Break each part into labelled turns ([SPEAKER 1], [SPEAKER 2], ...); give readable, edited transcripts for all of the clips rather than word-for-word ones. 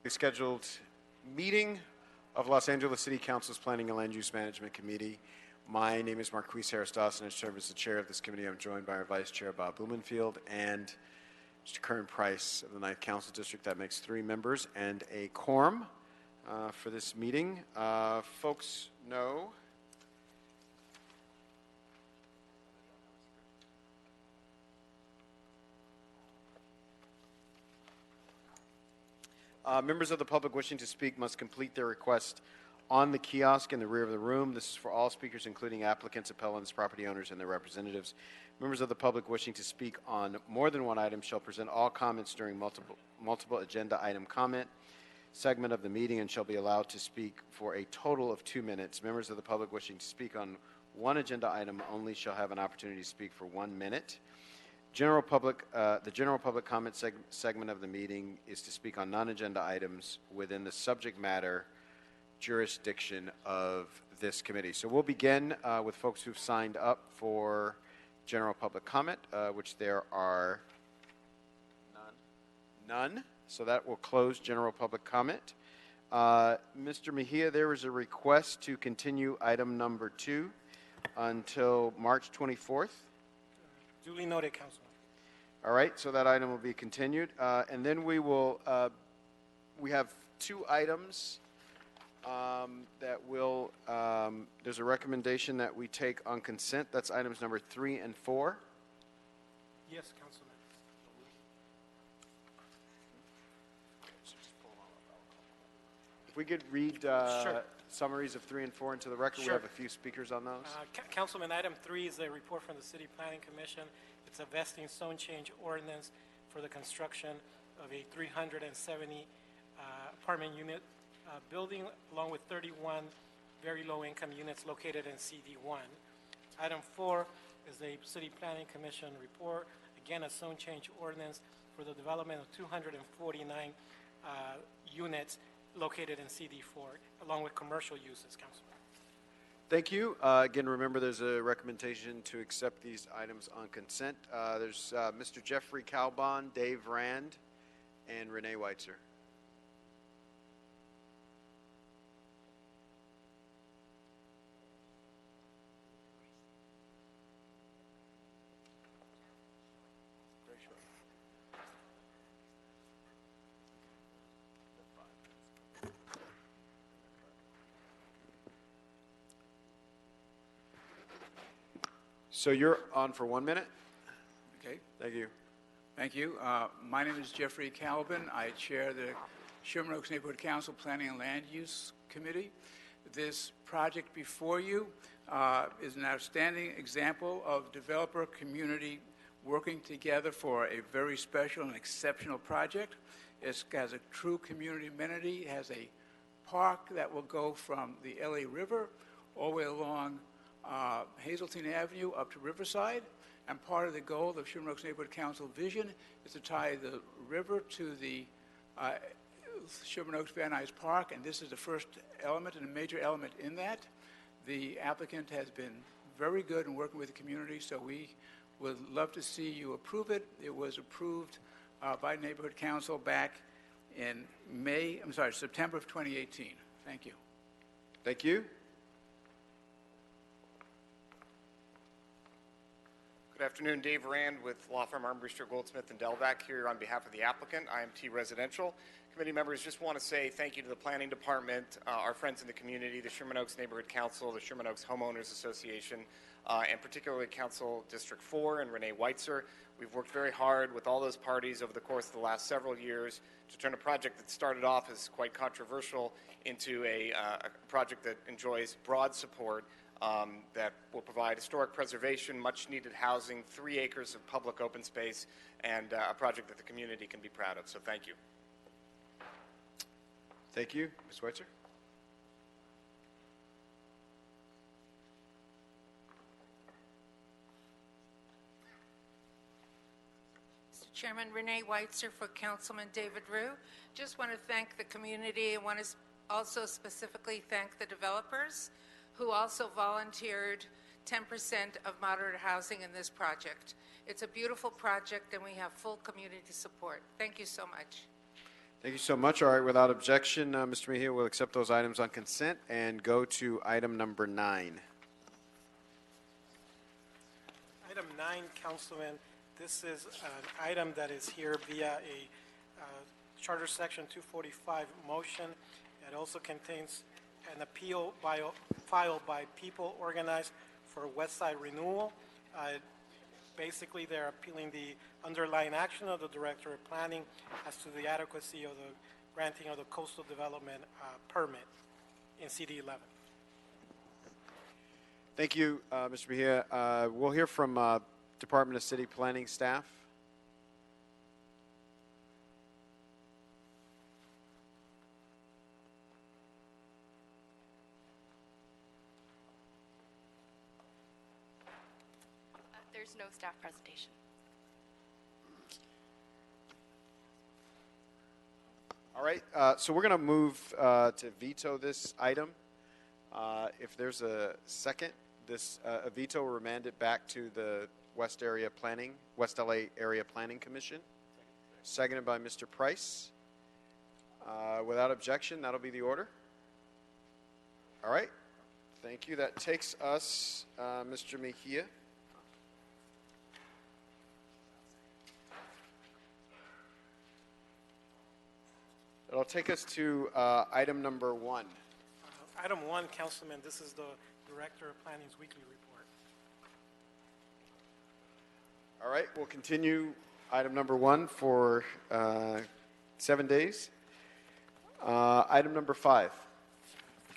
[SPEAKER 1] Scheduled meeting of Los Angeles City Council's Planning and Land Use Management Committee. My name is Marquise Harris Dawson. I serve as the chair of this committee. I'm joined by our vice chair, Bob Blumenfield, and Mr. Curran Price of the 9th Council District. That makes 3 members and a quorum for this meeting. Folks know members of the public wishing to speak must complete their request on the kiosk in the rear of the room. This is for all speakers, including applicants, appellants, property owners, and their representatives. Members of the public wishing to speak on more than one item shall present all comments during multiple agenda item comment segment of the meeting and shall be allowed to speak for a total of 2 minutes. Members of the public wishing to speak on one agenda item only shall have an opportunity to speak for 1 minute. The general public comment segment of the meeting is to speak on non-agenda items within the subject matter jurisdiction of this committee. So we'll begin with folks who've signed up for general public comment, which there are none. So that will close general public comment. Mr. Mejia, there is a request to continue item number 2 until March 24th.
[SPEAKER 2] Duly noted, Councilman.
[SPEAKER 1] All right, so that item will be continued. And then we will, we have 2 items that will, there's a recommendation that we take on consent. That's items number 3 and 4.
[SPEAKER 2] Yes, Councilman.
[SPEAKER 1] If we could read
[SPEAKER 2] Sure.
[SPEAKER 1] summaries of 3 and 4 into the record.
[SPEAKER 2] Sure.
[SPEAKER 1] We have a few speakers on those.
[SPEAKER 2] Councilman, item 3 is a report from the City Planning Commission. It's a vesting zone change ordinance for the construction of a 370 apartment unit building, along with 31 very low-income units located in CD1. Item 4 is a City Planning Commission report, again a zone change ordinance for the development of 249 units located in CD4, along with commercial uses, Councilman.
[SPEAKER 1] Thank you. Again, remember there's a recommendation to accept these items on consent. There's Mr. Jeffrey Calbon, Dave Rand, and Renee Weitzer. So you're on for 1 minute.
[SPEAKER 3] Okay.
[SPEAKER 1] Thank you.
[SPEAKER 3] Thank you. My name is Jeffrey Calvin. I chair the Sherman Oaks Neighborhood Council Planning and Land Use Committee. This project before you is an outstanding example of developer community working together for a very special and exceptional project. It has a true community amenity. It has a park that will go from the LA River all the way along Hazelton Avenue up to Riverside, and part of the goal of Sherman Oaks Neighborhood Council vision is to tie the river to the Sherman Oaks Van Nuys Park, and this is the first element and a major element in that. The applicant has been very good in working with the community, so we would love to see you approve it. It was approved by Neighborhood Council back in September of 2018. Thank you.
[SPEAKER 1] Thank you.
[SPEAKER 4] Good afternoon, Dave Rand with law firm Armbruster Goldsmith and Delvac here on behalf of the applicant, IMT Residential. Committee members, just want to say thank you to the Planning Department, our friends in the community, the Sherman Oaks Neighborhood Council, the Sherman Oaks Homeowners Association, and particularly Council District 4 and Renee Weitzer. We've worked very hard with all those parties over the course of the last several years to turn a project that started off as quite controversial into a project that enjoys broad support that will provide historic preservation, much needed housing, 3 acres of public open space, and a project that the community can be proud of. So thank you.
[SPEAKER 1] Thank you. Ms. Weitzer?
[SPEAKER 5] Mr. Chairman, Renee Weitzer for Councilman David Rue. Just want to thank the community and want to also specifically thank the developers who also volunteered 10% of moderate housing in this project. It's a beautiful project and we have full community support. Thank you so much.
[SPEAKER 1] Thank you so much. All right, without objection, Mr. Mejia will accept those items on consent and go to item number 9.
[SPEAKER 2] Item 9, Councilman, this is an item that is here via a Charter Section 245 motion. It also contains an appeal filed by people organized for West Side Renewal. Basically, they're appealing the underlying action of the Director of Planning as to the adequacy of the granting of the coastal development permit in CD 11.
[SPEAKER 1] Thank you, Mr. Mejia. We'll hear from Department of City Planning staff.
[SPEAKER 6] There's no staff presentation.
[SPEAKER 1] All right, so we're going to move to veto this item. If there's a second, a veto will remand it back to the West LA Area Planning Commission. Seconded by Mr. Price. Without objection, that'll be the order. All right, thank you. That takes us, Mr. Mejia. It'll take us to item number 1.
[SPEAKER 2] Item 1, Councilman, this is the Director of Planning's weekly report.
[SPEAKER 1] All right, we'll continue item number 1 for 7 days. Item number 5.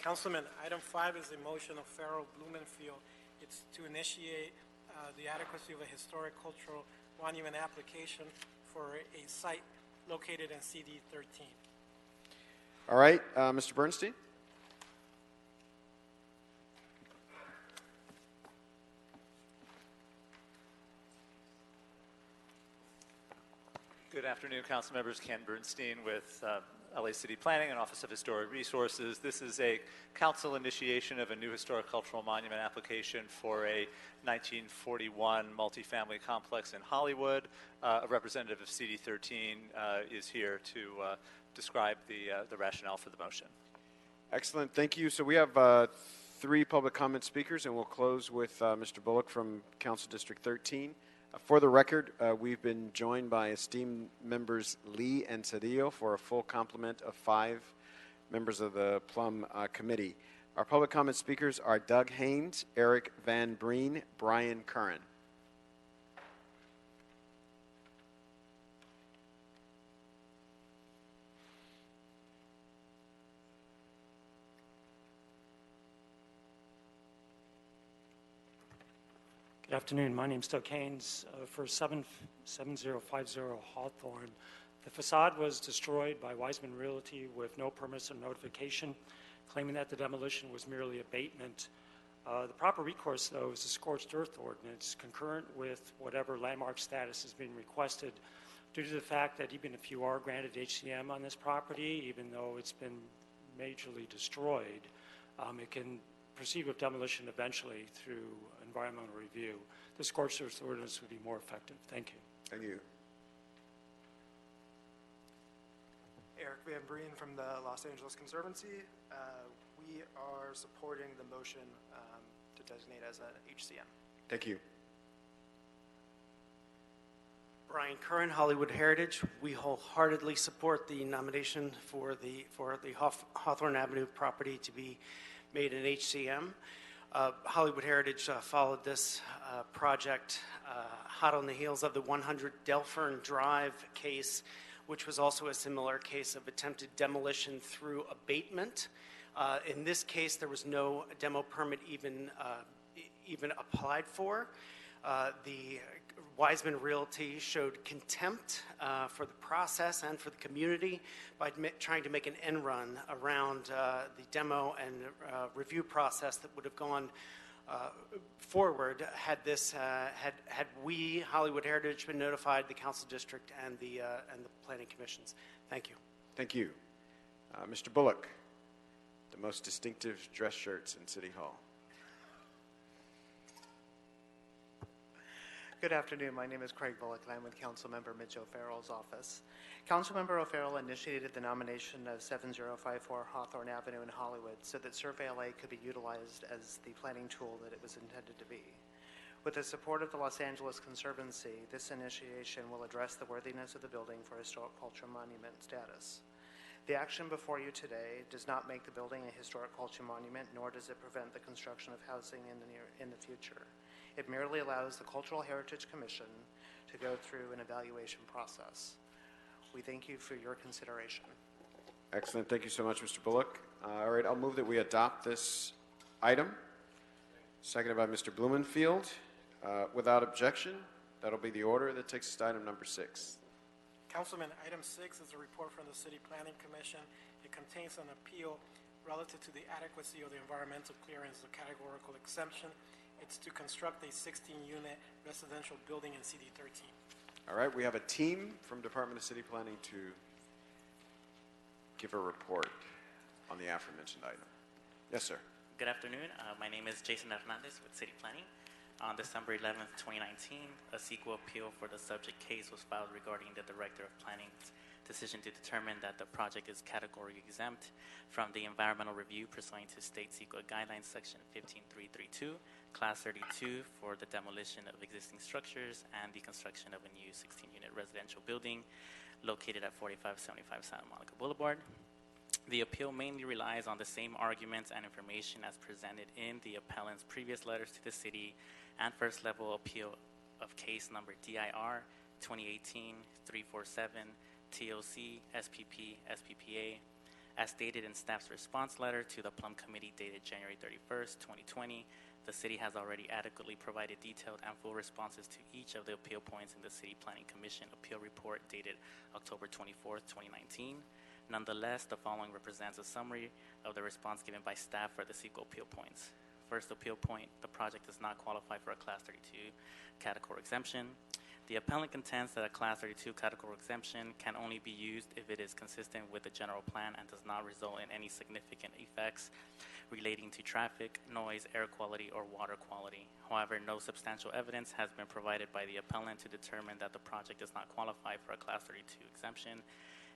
[SPEAKER 2] Councilman, item 5 is a motion of Farrell Blumenfield. It's to initiate the adequacy of a historic cultural monument application for a site located in CD 13.
[SPEAKER 1] All right, Mr. Bernstein.
[SPEAKER 7] Good afternoon, council members. Ken Bernstein with LA City Planning and Office of Historic Resources. This is a council initiation of a new historic cultural monument application for a 1941 multifamily complex in Hollywood. A representative of CD13 is here to describe the rationale for the motion.
[SPEAKER 1] Excellent, thank you. So we have 3 public comment speakers, and we'll close with Mr. Bullock from Council District 13. For the record, we've been joined by esteemed members Lee and Cedillo for a full complement of 5 members of the Plum Committee. Our public comment speakers are Doug Haynes, Eric Van Breen, Brian Curran.
[SPEAKER 8] Good afternoon. My name is Doug Haynes for 7050 Hawthorne. The facade was destroyed by Wiseman Realty with no permits or notification, claiming that the demolition was merely abatement. The proper recourse, though, is the scorched earth ordinance, concurrent with whatever landmark status is being requested, due to the fact that even if you are granted HCM on this property, even though it's been majorly destroyed, it can proceed with demolition eventually through environmental review. The scorched earth ordinance would be more effective. Thank you.
[SPEAKER 1] Thank you.
[SPEAKER 9] Eric Van Breen from the Los Angeles Conservancy. We are supporting the motion to designate as an HCM.
[SPEAKER 1] Thank you.
[SPEAKER 10] Brian Curran, Hollywood Heritage. We wholeheartedly support the nomination for the Hawthorne Avenue property to be made an HCM. Hollywood Heritage followed this project hot on the heels of the 100 Delfern Drive case, which was also a similar case of attempted demolition through abatement. In this case, there was no demo permit even applied for. The Wiseman Realty showed contempt for the process and for the community by trying to make an end run around the demo and review process that would have gone forward had we, Hollywood Heritage, been notified, the council district and the planning commissions. Thank you.
[SPEAKER 1] Thank you. Mr. Bullock, the most distinctive dress shirts in City Hall.
[SPEAKER 11] Good afternoon. My name is Craig Bullock, and I'm with Councilmember Mitch O'Farrell's office. Councilmember O'Farrell initiated the nomination of 7054 Hawthorne Avenue in Hollywood so that Survey LA could be utilized as the planning tool that it was intended to be. With the support of the Los Angeles Conservancy, this initiation will address the worthiness of the building for historic culture monument status. The action before you today does not make the building a historic culture monument, nor does it prevent the construction of housing in the future. It merely allows the Cultural Heritage Commission to go through an evaluation process. We thank you for your consideration.
[SPEAKER 1] Excellent. Thank you so much, Mr. Bullock. All right, I'll move that we adopt this item. Seconded by Mr. Blumenfield. Without objection, that'll be the order that takes us to item number 6.
[SPEAKER 2] Councilman, item 6 is a report from the City Planning Commission. It contains an appeal relative to the adequacy of the environmental clearance of categorical exemption. It's to construct a 16-unit residential building in CD 13.
[SPEAKER 1] All right, we have a team from Department of City Planning to give a report on the aforementioned item. Yes, sir.
[SPEAKER 12] Good afternoon. My name is Jason Hernandez with City Planning. On December 11th, 2019, a sequel appeal for the subject case was filed regarding the Director of Planning's decision to determine that the project is category exempt from the environmental review pursuant to State CEQA Guidelines Section 15332, Class 32 for the demolition of existing structures and the construction of a new 16-unit residential building located at 4575 Santa Monica Boulevard. The appeal mainly relies on the same arguments and information as presented in the appellant's previous letters to the city and first level appeal of case number DIR 2018-347 TOC SPP SPPA as stated in staff's response letter to the Plum Committee dated January 31st, 2020. The city has already adequately provided detailed and full responses to each of the appeal points in the City Planning Commission appeal report dated October 24th, 2019. Nonetheless, the following represents a summary of the response given by staff for the CEQA appeal points. First appeal point, the project does not qualify for a Class 32 category exemption. The appellant contends that a Class 32 category exemption can only be used if it is consistent with the general plan and does not result in any significant effects relating to traffic, noise, air quality, or water quality. However, no substantial evidence has been provided by the appellant to determine that the project does not qualify for a Class 32 exemption.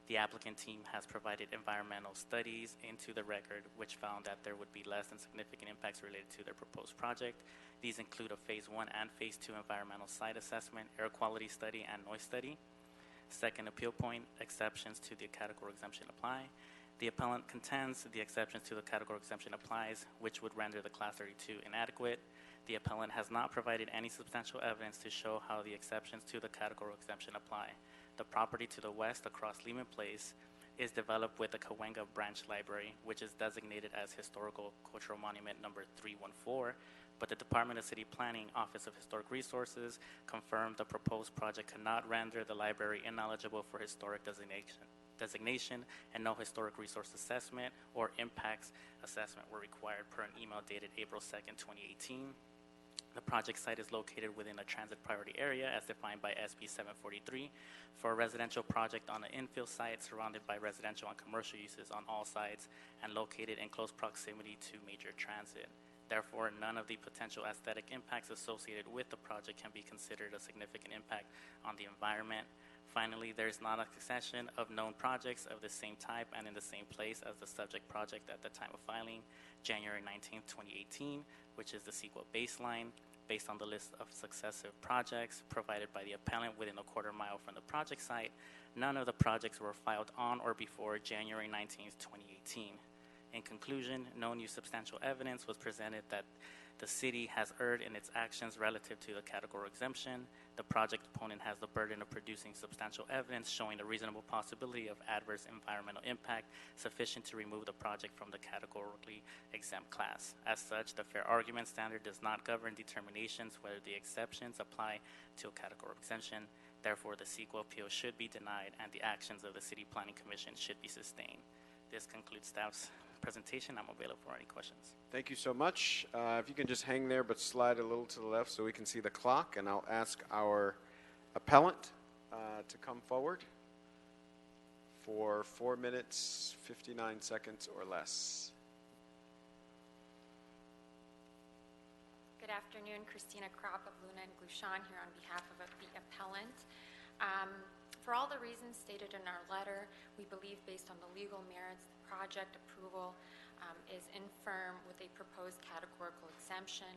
[SPEAKER 12] The applicant team has provided environmental studies into the record, which found that there would be less than significant impacts related to their proposed project. These include a Phase 1 and Phase 2 environmental site assessment, air quality study, and noise study. Second appeal point, exceptions to the category exemption apply. The appellant contends the exceptions to the category exemption applies, which would render the Class 32 inadequate. The appellant has not provided any substantial evidence to show how the exceptions to the category exemption apply. The property to the west across Lehman Place is developed with the Cahuenga Branch Library, which is designated as Historical Cultural Monument number 314, but the Department of City Planning Office of Historic Resources confirmed the proposed project cannot render the library ineligible for historic designation, and no historic resource assessment or impacts assessment were required per an email dated April 2nd, 2018. The project site is located within a transit priority area as defined by SB 743 for a residential project on an infill site surrounded by residential and commercial uses on all sides and located in close proximity to major transit. Therefore, none of the potential aesthetic impacts associated with the project can be considered a significant impact on the environment. Finally, there is not a succession of known projects of the same type and in the same place as the subject project at the time of filing, January 19, 2018, which is the CEQA baseline, based on the list of successive projects provided by the appellant within a quarter mile from the project site. None of the projects were filed on or before January 19, 2018. In conclusion, no new substantial evidence was presented that the city has erred in its actions relative to the category exemption. The project opponent has the burden of producing substantial evidence showing a reasonable possibility of adverse environmental impact sufficient to remove the project from the categorically exempt class. As such, the fair argument standard does not govern determinations whether the exceptions apply to a category exemption. Therefore, the CEQA appeal should be denied and the actions of the City Planning Commission should be sustained. This concludes staff's presentation. I'm available for any questions.
[SPEAKER 1] Thank you so much. If you can just hang there but slide a little to the left so we can see the clock, and I'll ask our appellant to come forward for 4 minutes, 59 seconds or less.
[SPEAKER 6] Good
[SPEAKER 13] afternoon. Christina Kropp of Luna and Glushon here on behalf of the appellant. For all the reasons stated in our letter, we believe based on the legal merits, the project approval is infirm with a proposed categorical exemption.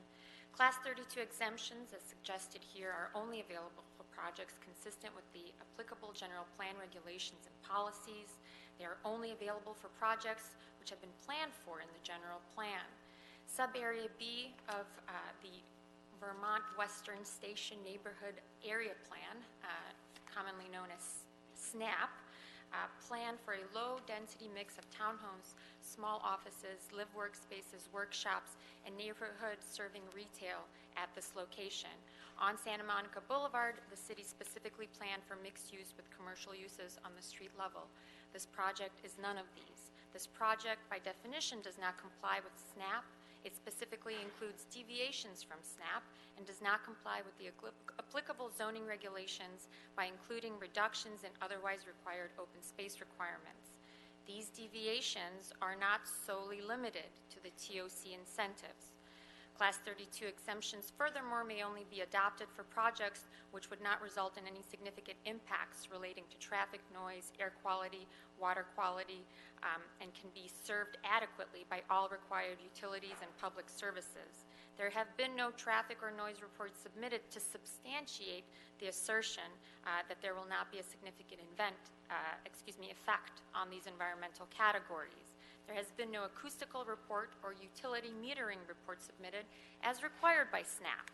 [SPEAKER 13] Class 32 exemptions, as suggested here, are only available for projects consistent with the applicable general plan regulations and policies. They are only available for projects which have been planned for in the general plan. Sub-Area B of the Vermont Western Station Neighborhood Area Plan, commonly known as SNAP, plan for a low-density mix of townhomes, small offices, live workspaces, workshops, and neighborhood serving retail at this location. On Santa Monica Boulevard, the city specifically planned for mixed use with commercial uses on the street level. This project is none of these. This project, by definition, does not comply with SNAP. It specifically includes deviations from SNAP and does not comply with the applicable zoning regulations by including reductions in otherwise required open space requirements. These deviations are not solely limited to the TOC incentives. Class 32 exemptions, furthermore, may only be adopted for projects which would not result in any significant impacts relating to traffic, noise, air quality, water quality, and can be served adequately by all required utilities and public services. There have been no traffic or noise reports submitted to substantiate the assertion that there will not be a significant effect on these environmental categories. There has been no acoustical report or utility metering report submitted as required by SNAP.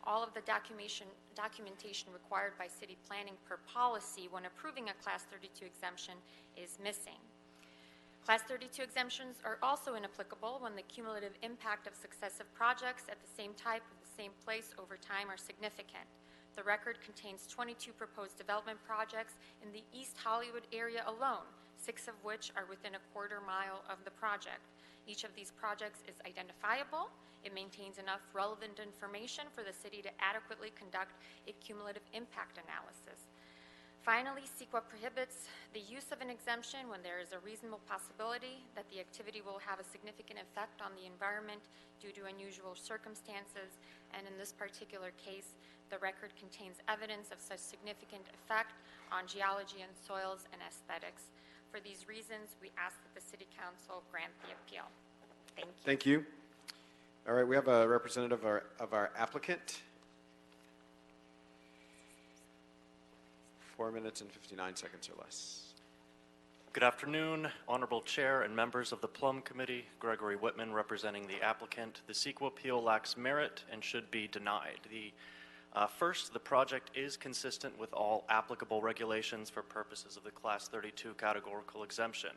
[SPEAKER 13] All of the documentation required by city planning per policy when approving a Class 32 exemption is missing. Class 32 exemptions are also inapplicable when the cumulative impact of successive projects at the same type of the same place over time are significant. The record contains 22 proposed development projects in the East Hollywood area alone, 6 of which are within a quarter mile of the project. Each of these projects is identifiable. It maintains enough relevant information for the city to adequately conduct a cumulative impact analysis. Finally, CEQA prohibits the use of an exemption when there is a reasonable possibility that the activity will have a significant effect on the environment due to unusual circumstances, and in this particular case, the record contains evidence of such significant effect on geology and soils and aesthetics. For these reasons, we ask that the City Council grant the appeal. Thank you.
[SPEAKER 1] Thank you. All right, we have a representative of our applicant. 4 minutes and 59 seconds or less.
[SPEAKER 14] Good afternoon, Honorable Chair and members of the Plum Committee. Gregory Whitman representing the applicant. The CEQA appeal lacks merit and should be denied. First, the project is consistent with all applicable regulations for purposes of the Class 32 categorical exemption.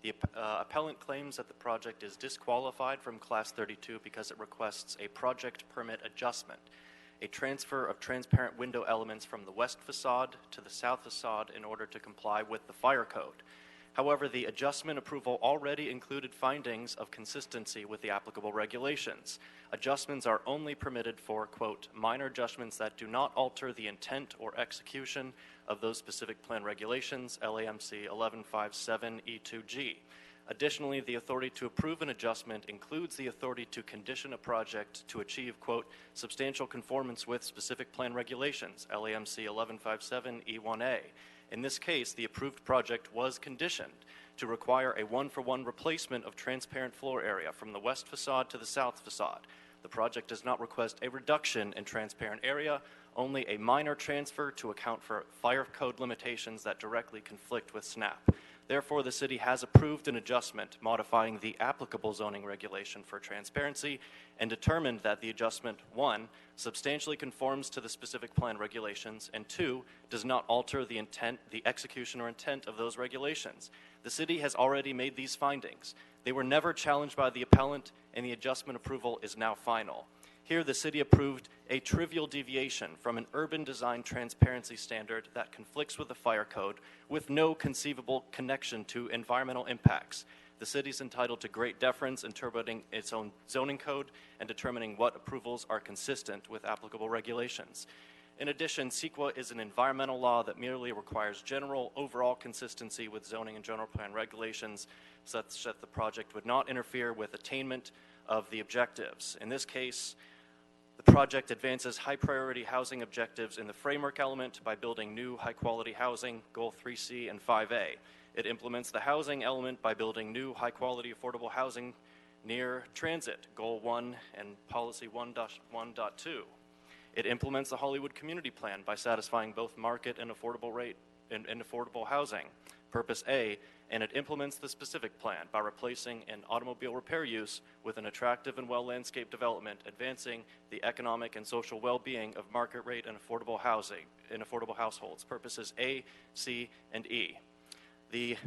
[SPEAKER 14] The appellant claims that the project is disqualified from Class 32 because it requests a project permit adjustment, a transfer of transparent window elements from the west facade to the south facade in order to comply with the fire code. However, the adjustment approval already included findings of consistency with the applicable regulations. Adjustments are only permitted for, quote, minor adjustments that do not alter the intent or execution of those specific plan regulations, LAMC 1157E2G. Additionally, the authority to approve an adjustment includes the authority to condition a project to achieve, quote, substantial conformance with specific plan regulations, LAMC 1157E1A. In this case, the approved project was conditioned to require a one-for-one replacement of transparent floor area from the west facade to the south facade. The project does not request a reduction in transparent area, only a minor transfer to account for fire code limitations that directly conflict with SNAP. Therefore, the city has approved an adjustment modifying the applicable zoning regulation for transparency and determined that the adjustment, 1, substantially conforms to the specific plan regulations, and 2, does not alter the intent, the execution or intent of those regulations. The city has already made these findings. They were never challenged by the appellant, and the adjustment approval is now final. Here, the city approved a trivial deviation from an urban design transparency standard that conflicts with the fire code with no conceivable connection to environmental impacts. The city is entitled to great deference interpreting its own zoning code and determining what approvals are consistent with applicable regulations. In addition, CEQA is an environmental law that merely requires general overall consistency with zoning and general plan regulations such that the project would not interfere with attainment of the objectives. In this case, The project advances high-priority housing objectives in the framework element by building new high-quality housing, Goal 3C and 5A. It implements the housing element by building new high-quality affordable housing near transit, Goal 1 and Policy 1.1.2. It implements the Hollywood Community Plan by satisfying both market and affordable rate and affordable housing, Purpose A, and it implements the specific plan by replacing an automobile repair use with an attractive and well-landscaped development, advancing the economic and social well-being of market rate and affordable housing in affordable households, Purposes A, C, and E. The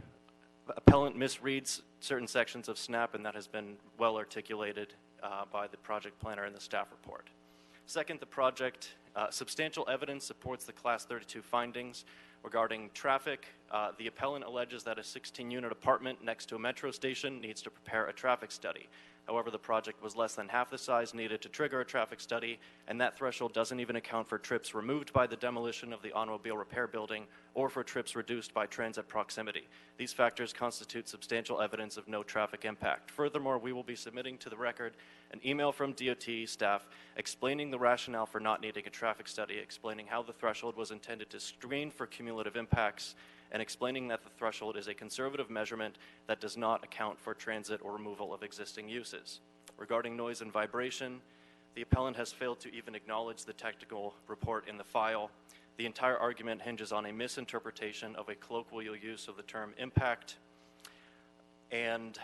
[SPEAKER 14] appellant misreads certain sections of SNAP, and that has been well articulated by the project planner in the staff report. Second, the project substantial evidence supports the Class 32 findings. Regarding traffic, the appellant alleges that a 16-unit apartment next to a metro station needs to prepare a traffic study. However, the project was less than half the size needed to trigger a traffic study, and that threshold doesn't even account for trips removed by the demolition of the automobile repair building or for trips reduced by transit proximity. These factors constitute substantial evidence of no traffic impact. Furthermore, we will be submitting to the record an email from DOT staff explaining the rationale for not needing a traffic study, explaining how the threshold was intended to screen for cumulative impacts, and explaining that the threshold is a conservative measurement that does not account for transit or removal of existing uses. Regarding noise and vibration, the appellant has failed to even acknowledge the technical report in the file. The entire argument hinges on a misinterpretation of a colloquial use of the term impact. And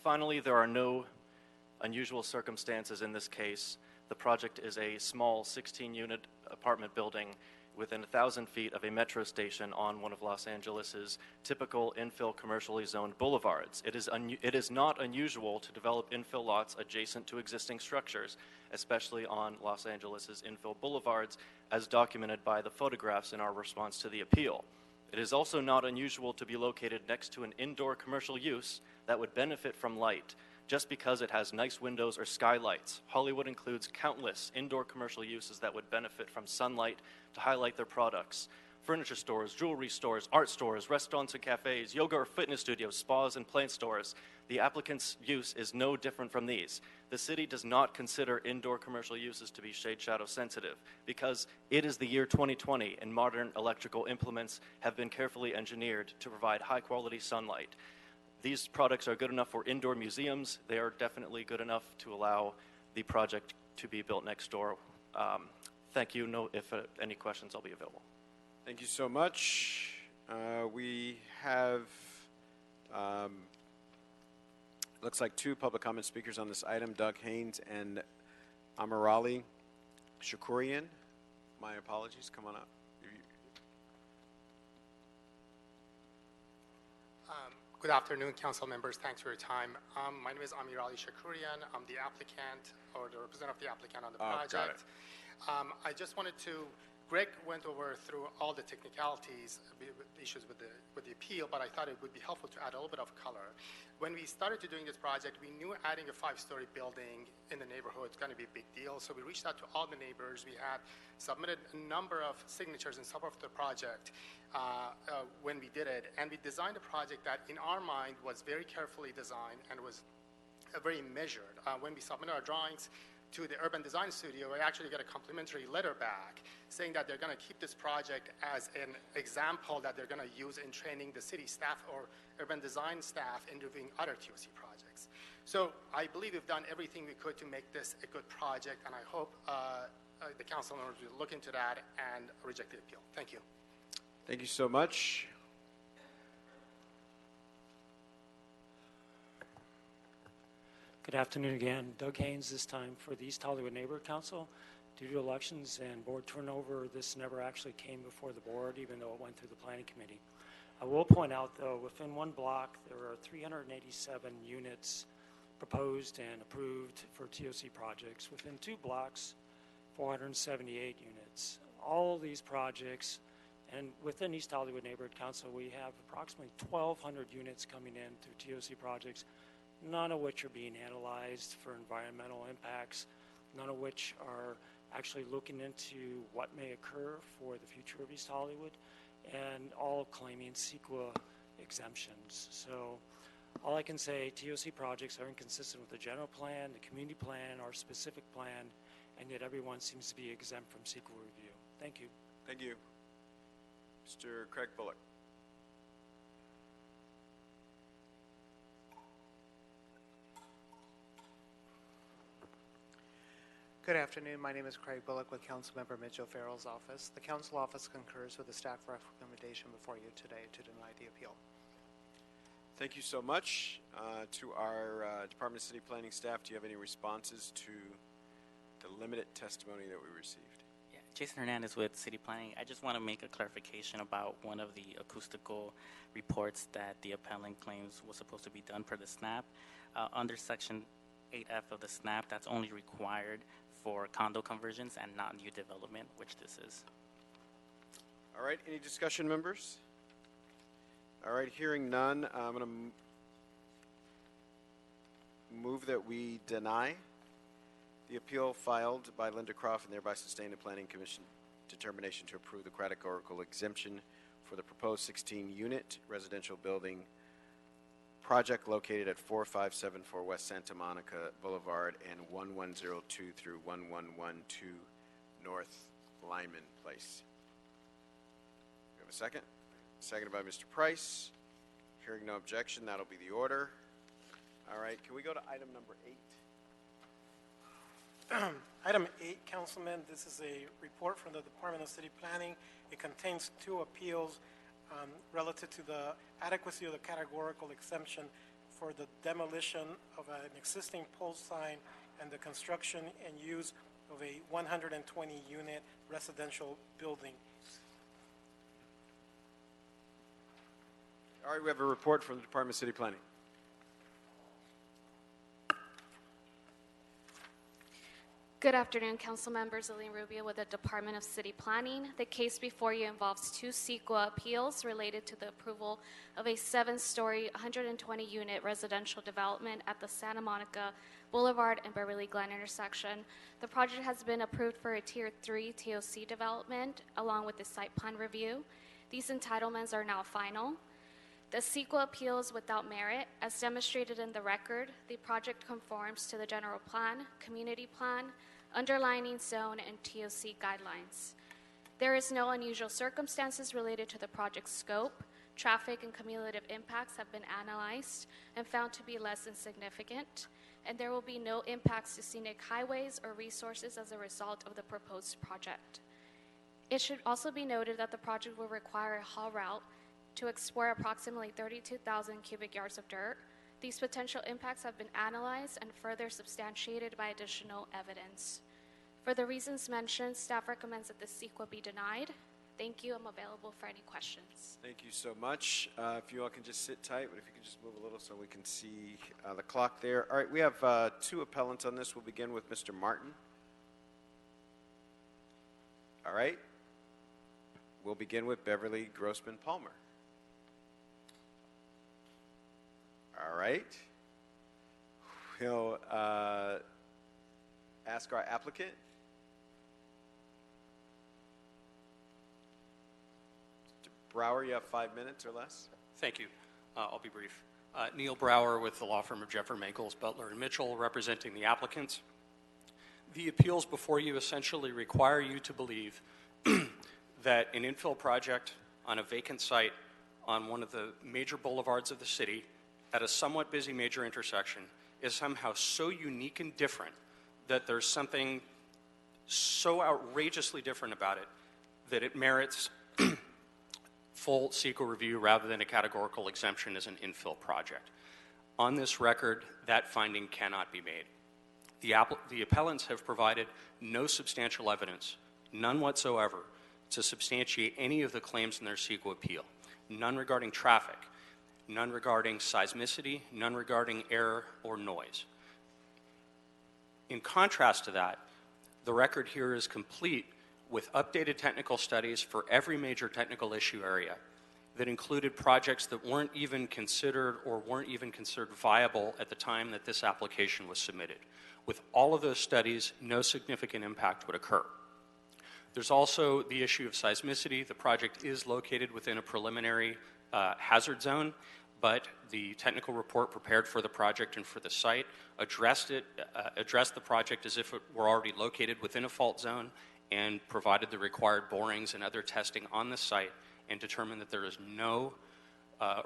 [SPEAKER 14] finally, there are no unusual circumstances in this case. The project is a small 16-unit apartment building within 1,000 feet of a metro station on one of Los Angeles's typical infill commercially zoned boulevards. It is not unusual to develop infill lots adjacent to existing structures, especially on Los Angeles's infill boulevards, as documented by the photographs in our response to the appeal. It is also not unusual to be located next to an indoor commercial use that would benefit from light, just because it has nice windows or skylights. Hollywood includes countless indoor commercial uses that would benefit from sunlight to highlight their products. Furniture stores, jewelry stores, art stores, restaurants and cafes, yoga or fitness studios, spas and plant stores. The applicant's use is no different from these. The city does not consider indoor commercial uses to be shade shadow sensitive because it is the year 2020 and modern electrical implements have been carefully engineered to provide high quality sunlight. These products are good enough for indoor museums. They are definitely good enough to allow the project to be built next door. Thank you. If any questions, I'll be available.
[SPEAKER 1] Thank you so much. We have, looks like two public comment speakers on this item, Doug Haynes and Amirali Shakurian. My apologies. Come on up.
[SPEAKER 15] Good afternoon, council members. Thanks for your time. My name is Amirali Shakurian. I'm the applicant or the representative of the applicant on the project.
[SPEAKER 1] Got it.
[SPEAKER 15] I just wanted to, Greg went through all the technicalities, issues with the appeal, but I thought it would be helpful to add a little bit of color. When we started to doing this project, we knew adding a 5-story building in the neighborhood is going to be a big deal, so we reached out to all the neighbors. We had submitted a number of signatures in support of the project when we did it, and we designed a project that, in our mind, was very carefully designed and was very measured. When we submitted our drawings to the urban design studio, we actually got a complimentary letter back saying that they're going to keep this project as an example that they're going to use in training the city staff or urban design staff in doing other TOC projects. So I believe we've done everything we could to make this a good project, and I hope the council members will look into that and reject the appeal. Thank you.
[SPEAKER 1] Thank you so much.
[SPEAKER 8] Good afternoon again. Doug Haynes this time for the East Hollywood Neighborhood Council. Due to elections and board turnover, this never actually came before the board, even though it went through the planning committee. I will point out, though, within one block, there are 387 units proposed and approved for TOC projects. Within 2 blocks, 478 units. All these projects, and within East Hollywood Neighborhood Council, we have approximately 1,200 units coming in through TOC projects, none of which are being analyzed for environmental impacts, none of which are actually looking into what may occur for the future of East Hollywood, and all claiming CEQA exemptions. So All I can say, TOC projects are inconsistent with the general plan, the community plan, our specific plan, and yet everyone seems to be exempt from CEQA review. Thank you.
[SPEAKER 1] Thank you. Mr. Craig Bullock.
[SPEAKER 11] Good afternoon. My name is Craig Bullock with Councilmember Mitch O'Farrell's office. The council office concurs with the staff recommendation before you today to deny the appeal.
[SPEAKER 1] Thank you so much. To our Department of City Planning staff, do you have any responses to the limited testimony that we received?
[SPEAKER 12] Yeah, Jason Hernandez with City Planning. I just want to make a clarification about one of the acoustical reports that the appellant claims was supposed to be done per the SNAP. Under Section 8F of the SNAP, that's only required for condo conversions and not new development, which this is.
[SPEAKER 1] All right, any discussion, members? All right, hearing none, I'm going to move that we deny the appeal filed by Linda Croft and thereby sustain the Planning Commission determination to approve the categorical exemption for the proposed 16-unit residential building project located at 4574 West Santa Monica Boulevard and 1102 through 1112 North Lyman Place. We have a second? Seconded by Mr. Price. Hearing no objection, that'll be the order. All right, can we go to item number 8?
[SPEAKER 2] Item 8, Councilman, this is a report from the Department of City Planning. It contains 2 appeals relative to the adequacy of the categorical exemption for the demolition of an existing pole sign and the construction and use of a 120-unit residential building.
[SPEAKER 1] All right, we have a report from the Department of City Planning.
[SPEAKER 13] Good afternoon, council members. Aline Rubio with the Department of City Planning. The case before you involves 2 CEQA appeals related to the approval of a 7-story, 120-unit residential development at the Santa Monica Boulevard and Beverly Glen intersection. The project has been approved for a Tier 3 TOC development along with the site plan review. These entitlements are now final. The CEQA appeal is without merit. As demonstrated in the record, the project conforms to the general plan, community plan, underlining zone, and TOC guidelines. There is no unusual circumstances related to the project's scope. Traffic and cumulative impacts have been analyzed and found to be less than significant, and there will be no impacts to scenic highways or resources as a result of the proposed project. It should also be noted that the project will require a haul route to explore approximately 32,000 cubic yards of dirt. These potential impacts have been analyzed and further substantiated by additional evidence. For the reasons mentioned, staff recommends that the CEQA be denied. Thank you. I'm available for any questions.
[SPEAKER 1] Thank you so much. If you all can just sit tight, but if you can just move a little so we can see the clock there. All right, we have 2 appellants on this. We'll begin with Mr. Martin. All right. We'll begin with Beverly Grossman Palmer. All right. We'll ask our applicant. Mr. Brower, you have 5 minutes or less.
[SPEAKER 16] Thank you. I'll be brief. Neil Brower with the law firm of Jeffer, Mankels, Butler, and Mitchell, representing the applicants. The appeals before you essentially require you to believe that an infill project on a vacant site on one of the major boulevards of the city at a somewhat busy major intersection is somehow so unique and different that there's something so outrageously different about it that it merits full CEQA review rather than a categorical exemption as an infill project. On this record, that finding cannot be made. The appellants have provided no substantial evidence, none whatsoever, to substantiate any of the claims in their CEQA appeal. None regarding traffic, none regarding seismicity, none regarding air or noise. In contrast to that, the record here is complete with updated technical studies for every major technical issue area that included projects that weren't even considered viable at the time that this application was submitted. With all of those studies, no significant impact would occur. There's also the issue of seismicity. The project is located within a preliminary hazard zone, but the technical report prepared for the project and for the site addressed the project as if it were already located within a fault zone and provided the required borings and other testing on the site and determined that there is no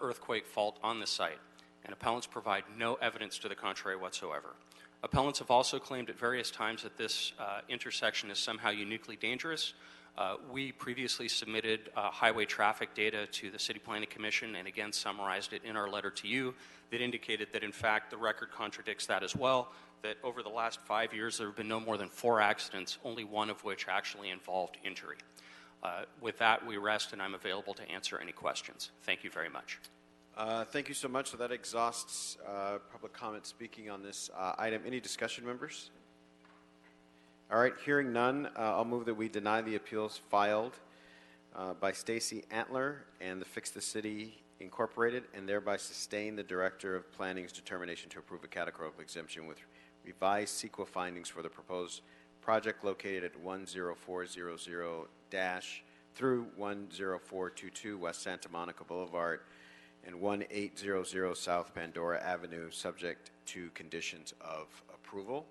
[SPEAKER 16] earthquake fault on the site. And appellants provide no evidence to the contrary whatsoever. Appellants have also claimed at various times that this intersection is somehow uniquely dangerous. We previously submitted highway traffic data to the City Planning Commission and again summarized it in our letter to you that indicated that in fact the record contradicts that as well, that over the last 5 years there have been no more than 4 accidents, only one of which actually involved injury. With that, we rest and I'm available to answer any questions. Thank you very much.
[SPEAKER 1] Thank you so much. So that exhausts public comment speaking on this item. Any discussion, members? All right, hearing none, I'll move that we deny the appeals filed by Stacy Antler and the Fix the City Incorporated, and thereby sustain the Director of Planning's determination to approve a categorical exemption with revised CEQA findings for the proposed project located at 10400 through 10422 West Santa Monica Boulevard and 1800 South Pandora Avenue, subject to conditions of approval.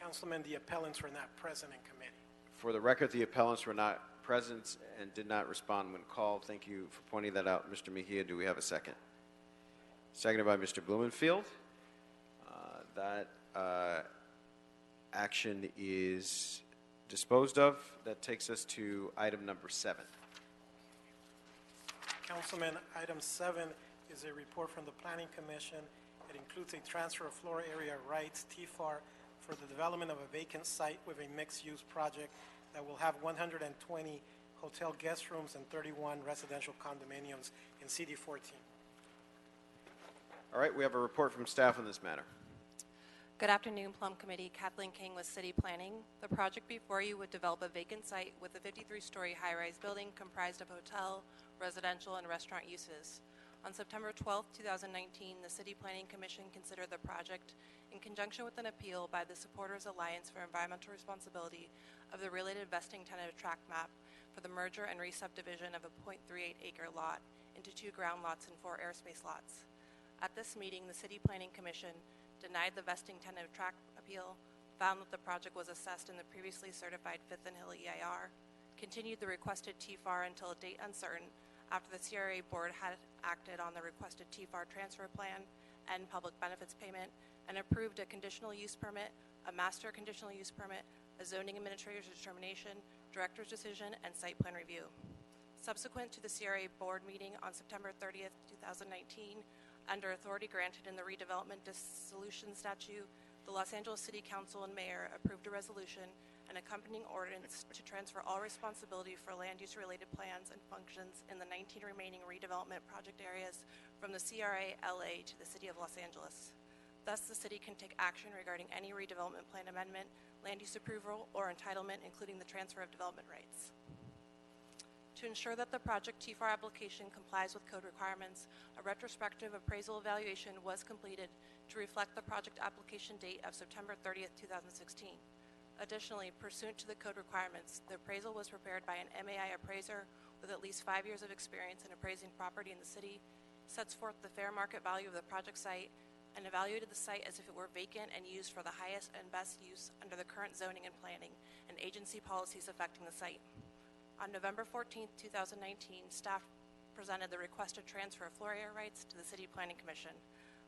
[SPEAKER 2] Councilman, the appellants were not present in committee.
[SPEAKER 1] For the record, the appellants were not present and did not respond when called. Thank you for pointing that out, Mr. Mejia. Do we have a second? Seconded by Mr. Blumenfield. That action is disposed of. That takes us to item number 7.
[SPEAKER 2] Councilman, item 7 is a report from the Planning Commission. It includes a transfer of floor area rights, TFAR, for the development of a vacant site with a mixed-use project that will have 120 hotel guest rooms and 31 residential condominiums in CD14.
[SPEAKER 1] All right, we have a report from staff on this matter.
[SPEAKER 17] Good afternoon, Plum Committee. Kathleen King with City Planning. The project before you would develop a vacant site with a 53-story high-rise building comprised of hotel, residential, and restaurant uses. On September 12, 2019, the City Planning Commission considered the project in conjunction with an appeal by the Supporters Alliance for Environmental Responsibility of the related vesting tentative tract map for the merger and re-subdivision of a 0.38-acre lot into 2 ground lots and 4 airspace lots. At this meeting, the City Planning Commission denied the vesting tentative tract appeal, found that the project was assessed in the previously certified Fifth and Hill EIR, continued the requested TFAR until a date uncertain after the CRA board had acted on the requested TFAR transfer plan and public benefits payment, and approved a conditional use permit, a master conditional use permit, a zoning administrator's determination, director's decision, and site plan review. Subsequent to the CRA board meeting on September 30th, 2019, under authority granted in the Redevelopment Dissolution Statute, the Los Angeles City Council and Mayor approved a resolution and accompanying ordinance to transfer all responsibility for land use related plans and functions in the 19 remaining redevelopment project areas from the CRA LA to the City of Los Angeles. Thus, the city can take action regarding any redevelopment plan amendment, land use approval, or entitlement, including the transfer of development rights. To ensure that the project TFAR application complies with code requirements, a retrospective appraisal evaluation was completed to reflect the project application date of September 30th, 2016. Additionally, pursuant to the code requirements, the appraisal was prepared by an MAI appraiser with at least 5 years of experience in appraising property in the city, sets forth the fair market value of the project site, and evaluated the site as if it were vacant and used for the highest and best use under the current zoning and planning and agency policies affecting the site. On November 14, 2019, staff presented the requested transfer of floor area rights to the City Planning Commission.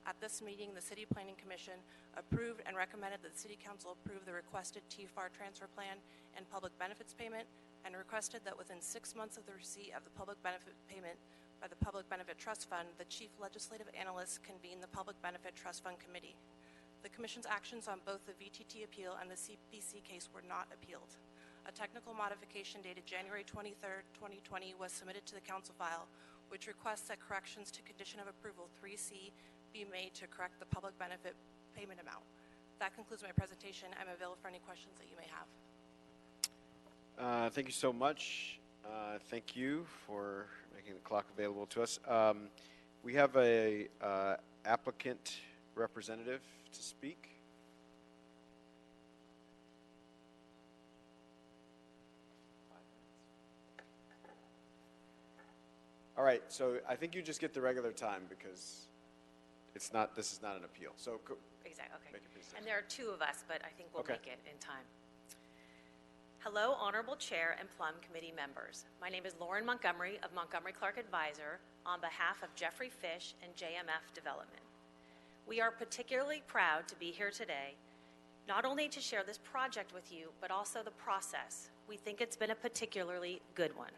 [SPEAKER 17] At this meeting, the City Planning Commission approved and recommended that the City Council approve the requested TFAR transfer plan and public benefits payment, and requested that within 6 months of the receipt of the public benefit payment by the Public Benefit Trust Fund, the Chief Legislative Analyst convene the Public Benefit Trust Fund Committee. The Commission's actions on both the VTT appeal and the CPC case were not appealed. A technical modification dated January 23, 2020 was submitted to the Council file, which requests that corrections to Condition of Approval 3C be made to correct the public benefit payment amount. That concludes my presentation. I'm available for any questions that you may have.
[SPEAKER 1] Thank you so much. Thank you for making the clock available to us. We have a applicant representative to speak. All right, so I think you just get the regular time because it's not, this is not an appeal. So
[SPEAKER 18] Exactly, okay.
[SPEAKER 1] make your presentation.
[SPEAKER 18] And there are two of us, but I think we'll
[SPEAKER 1] Okay.
[SPEAKER 18] make it in time. Hello, Honorable Chair and Plum Committee members. My name is Lauren Montgomery of Montgomery Clark Advisor on behalf of Jeffrey Fish and JMF Development. We are particularly proud to be here today, not only to share this project with you, but also the process. We think it's been a particularly good one.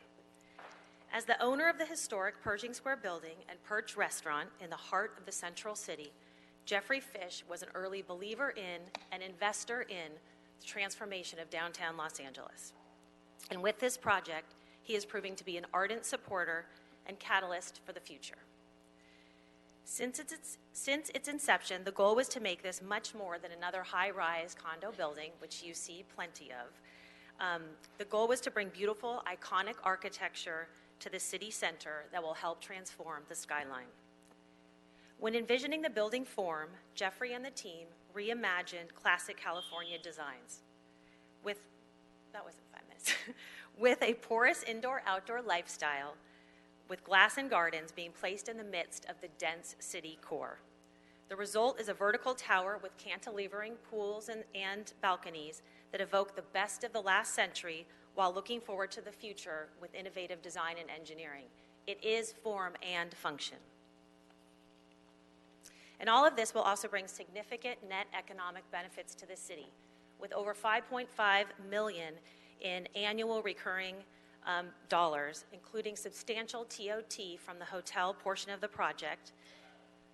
[SPEAKER 18] As the owner of the historic Pershing Square building and Perch restaurant in the heart of the Central City, Jeffrey Fish was an early believer in and investor in the transformation of downtown Los Angeles. And with this project, he is proving to be an ardent supporter and catalyst for the future. Since its inception, the goal was to make this much more than another high-rise condo building, which you see plenty of. The goal was to bring beautiful, iconic architecture to the city center that will help transform the skyline. When envisioning the building form, Jeffrey and the team reimagined classic California designs with a porous indoor-outdoor lifestyle with glass and gardens being placed in the midst of the dense city core. The result is a vertical tower with cantilevering pools and balconies that evoke the best of the last century while looking forward to the future with innovative design and engineering. It is form and function. And all of this will also bring significant net economic benefits to the city, with over $5.5 million in annual recurring dollars, including substantial TOT from the hotel portion of the project.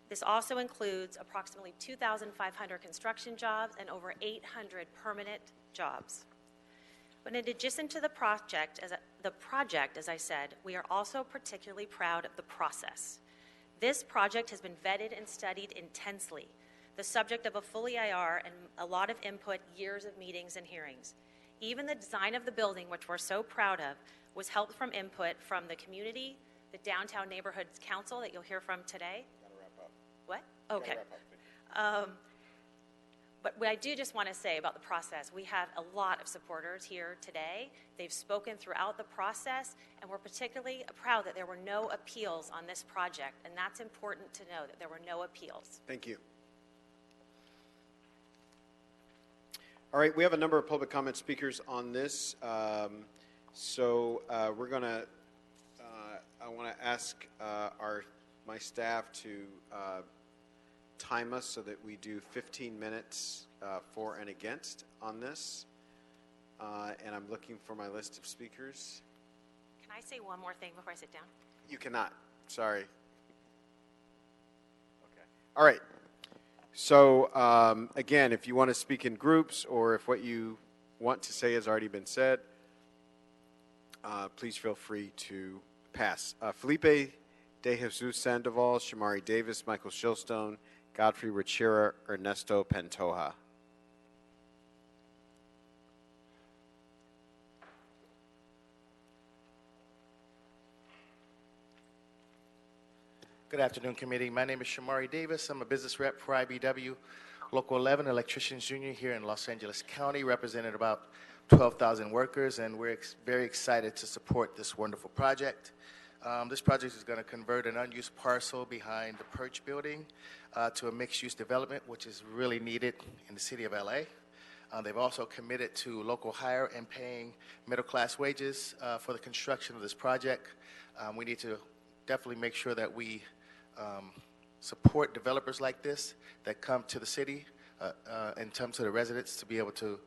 [SPEAKER 18] This also includes approximately 2,500 construction jobs and over 800 permanent jobs. But in addition to the project, as I said, we are also particularly proud of the process. This project has been vetted and studied intensely, the subject of a full EIR and a lot of input, years of meetings and hearings. Even the design of the building, which we're so proud of, was helped from input from the community, the Downtown Neighborhoods Council that you'll hear from today.
[SPEAKER 1] Gotta wrap up.
[SPEAKER 18] What? Okay.
[SPEAKER 1] Gotta wrap up.
[SPEAKER 18] But what I do just want to say about the process, we have a lot of supporters here today. They've spoken throughout the process, and we're particularly proud that there were no appeals on this project, and that's important to know, that there were no appeals.
[SPEAKER 1] Thank you. All right, we have a number of public comment speakers on this. We're going to, I want to ask my staff to time us so that we do 15 minutes for and against on this. And I'm looking for my list of speakers.
[SPEAKER 18] Can I say one more thing before I sit down?
[SPEAKER 1] You cannot. Sorry. Okay. All right. So, again, if you want to speak in groups or if what you want to say has already been said, please feel free to pass. Felipe De Jesus Sandoval, Shamari Davis, Michael Shilstone, Godfrey Richera, Ernesto Pantoja.
[SPEAKER 19] Good afternoon, committee. My name is Shamari Davis. I'm a business rep for IBW, Local 11 Electricians Union here in Los Angeles County, representing about 12,000 workers, and we're very excited to support this wonderful project. This project is going to convert an unused parcel behind the Perch building to a mixed-use development, which is really needed in the city of LA. They've also committed to local hire and paying middle-class wages for the construction of this project. We need to definitely make sure that we support developers like this that come to the city and come to the residents to be able to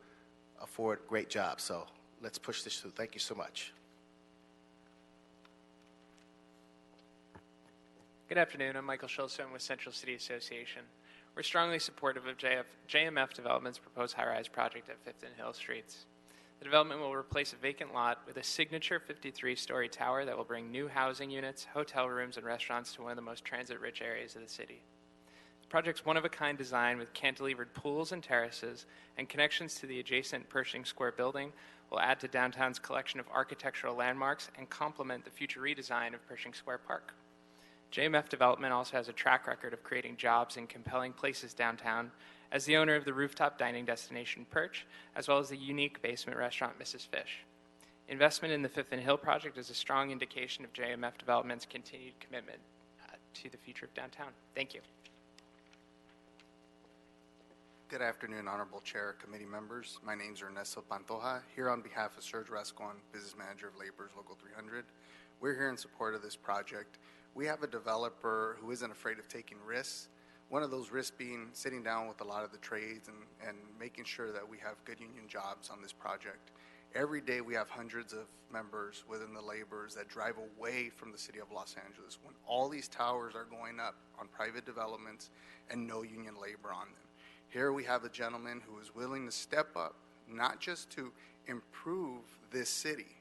[SPEAKER 19] afford great jobs. So let's push this through. Thank you so much.
[SPEAKER 20] Good afternoon. I'm Michael Shilstone with Central City Association. We're strongly supportive of JMF Development's proposed high-rise project at 5th and Hill Streets. The development will replace a vacant lot with a signature 53-story tower that will bring new housing units, hotel rooms, and restaurants to one of the most transit-rich areas of the city. The project's one-of-a-kind design with cantilevered pools and terraces and connections to the adjacent Pershing Square building will add to downtown's collection of architectural landmarks and complement the future redesign of Pershing Square Park. JMF Development also has a track record of creating jobs in compelling places downtown as the owner of the rooftop dining destination Perch, as well as the unique basement restaurant Mrs. Fish. Investment in the Fifth and Hill project is a strong indication of JMF Development's continued commitment to the future of downtown. Thank you.
[SPEAKER 21] Good afternoon, Honorable Chair, committee members. My name is Ernesto Pantoja, here on behalf of Serge Rascon, Business Manager of Labor's Local 300. We're here in support of this project. We have a developer who isn't afraid of taking risks. One of those risks being sitting down with a lot of the trades and making sure that we have good union jobs on this project. Every day we have hundreds of members within the laborers that drive away from the city of Los Angeles when all these towers are going up on private developments and no union labor on them. Here we have a gentleman who is willing to step up, not just to improve this city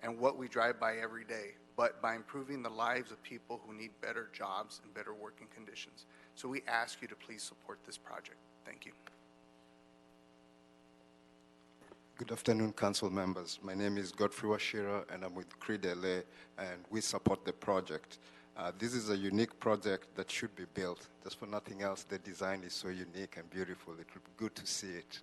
[SPEAKER 21] and what we drive by every day, but by improving the lives of people who need better jobs and better working conditions. So we ask you to please support this project. Thank you.
[SPEAKER 22] Good afternoon, council members. My name is Godfrey Washira, and I'm with Creed LA, and we support the project. This is a unique project that should be built. Just for nothing else, the design is so unique and beautiful. It would be good to see it,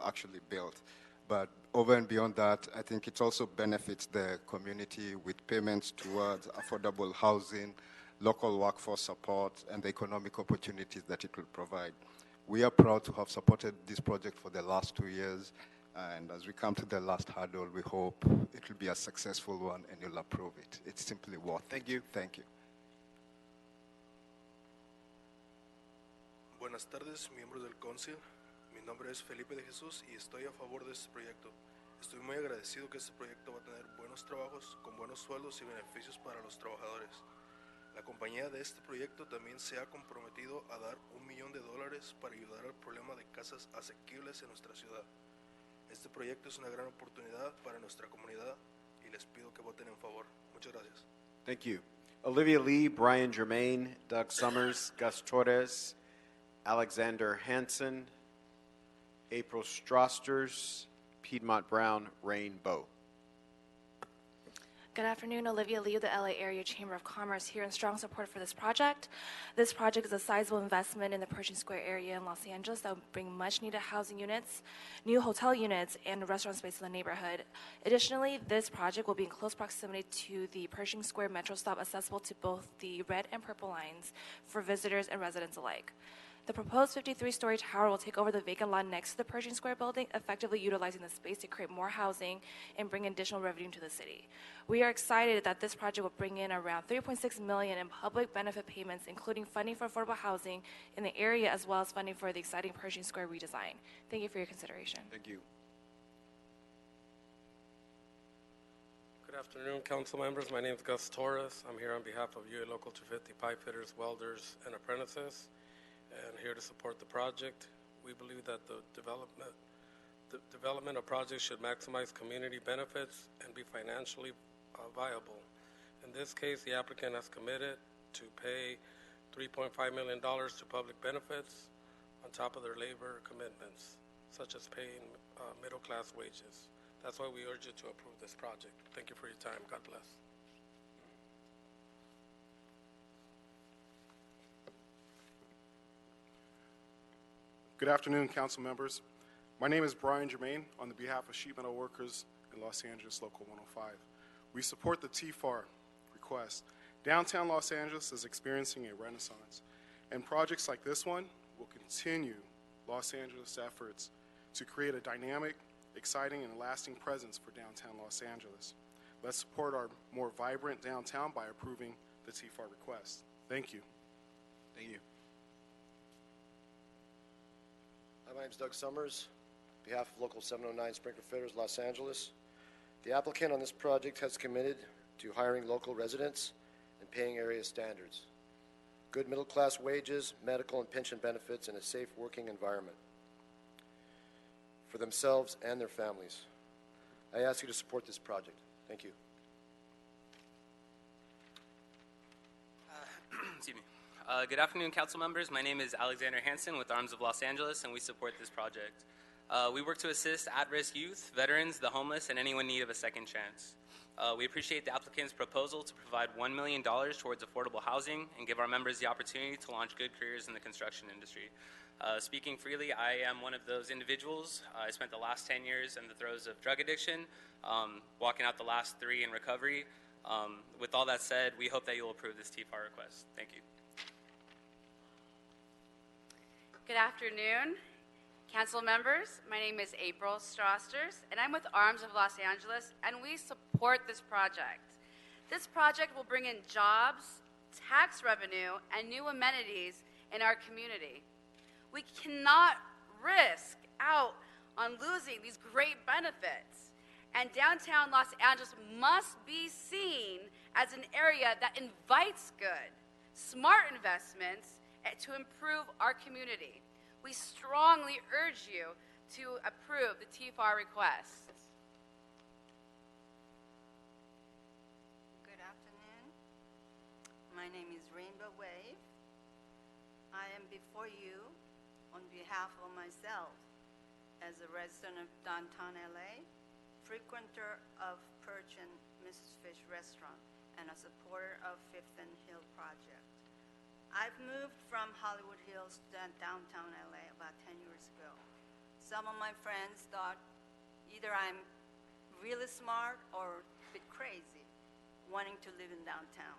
[SPEAKER 22] actually built. But over and beyond that, I think it also benefits the community with payments towards affordable housing, local workforce support, and the economic opportunities that it will provide. We are proud to have supported this project for the last 2 years, and as we come to the last hurdle, we hope it will be a successful one and you'll approve it. It's simply worth it.
[SPEAKER 1] Thank you.
[SPEAKER 22] Thank you.
[SPEAKER 23] Buenas tardes, miembros del Council. Mi nombre es Felipe de Jesús y estoy a favor de este proyecto. Estoy muy agradecido que este proyecto va a tener buenos trabajos, con buenos sueldos y beneficios para los trabajadores. La compañía de este proyecto también se ha comprometido a dar $1 millón para ayudar al problema de casas asequibles en nuestra ciudad. Este proyecto es una gran oportunidad para nuestra comunidad y les pido que voten en favor. Muchas gracias.
[SPEAKER 1] Thank you. Olivia Lee, Brian Germain, Doug Summers, Gus Torres, Alexander Hansen, April Strosters, Piedmont Brown, Rain Bow.
[SPEAKER 6] Good afternoon, Olivia Lee of the LA Area Chamber of Commerce here in strong support for this project. This project is a sizable investment in the Pershing Square area in Los Angeles that will bring much needed housing units, new hotel units, and restaurant space in the neighborhood. Additionally, this project will be in close proximity to the Pershing Square Metro stop accessible to both the red and purple lines for visitors and residents alike. The proposed 53-story tower will take over the vacant lot next to the Pershing Square building, effectively utilizing the space to create more housing and bring additional revenue to the city. We are excited that this project will bring in around $3.6 million in public benefit payments, including funding for affordable housing in the area, as well as funding for the exciting Pershing Square redesign. Thank you for your consideration.
[SPEAKER 1] Thank you.
[SPEAKER 24] Good afternoon, council members. My name is Gus Torres. I'm here on behalf of UA Local 250 pipe fitters, welders, and apprentices, and here to support the project. We believe that the development of projects should maximize community benefits and be financially viable. In this case, the applicant has committed to pay $3.5 million to public benefits on top of their labor commitments, such as paying middle-class wages. That's why we urge you to approve this project. Thank you for your time. God bless.
[SPEAKER 23] Good afternoon, council members. My name is Brian Germain on the behalf of sheet metal workers in Los Angeles Local 105. We support the TFAR request. Downtown Los Angeles is experiencing a renaissance, and projects like this one will continue Los Angeles' efforts to create a dynamic, exciting, and lasting presence for downtown Los Angeles. Let's support our more vibrant downtown by approving the TFAR request. Thank you.
[SPEAKER 1] Thank you.
[SPEAKER 25] Hi, my name is Doug Summers, on behalf of Local 709 Sprinkler Fitters, Los Angeles. The applicant on this project has committed to hiring local residents and paying area standards, good middle-class wages, medical and pension benefits, and a safe working environment for themselves and their families. I ask you to support this project. Thank you.
[SPEAKER 26] Excuse me. Good afternoon, council members. My name is Alexander Hansen with Arms of Los Angeles, and we support this project. We work to assist at-risk youth, veterans, the homeless, and anyone in need of a second chance. We appreciate the applicant's proposal to provide $1 million towards affordable housing and give our members the opportunity to launch good careers in the construction industry. Speaking freely, I am one of those individuals. I spent the last 10 years in the throes of drug addiction, walking out the last 3 in recovery. With all that said, we hope that you will approve this TFAR request. Thank you.
[SPEAKER 3] Good afternoon, council members. My name is April Strosters, and I'm with Arms of Los Angeles, and we support this project. This project will bring in jobs, tax revenue, and new amenities in our community. We cannot risk out on losing these great benefits, and downtown Los Angeles must be seen as an area that invites good, smart investments to improve our community. We strongly urge you to approve the TFAR request.
[SPEAKER 4] Good afternoon. My name is Rainbow Wave. I am before you on behalf of myself as a resident of downtown LA, frequenter of Perch and Mrs. Fish restaurant, and a supporter of Fifth and Hill project. I've moved from Hollywood Hills to downtown LA about 10 years ago. Some of my friends thought either I'm really smart or a bit crazy wanting to live in downtown.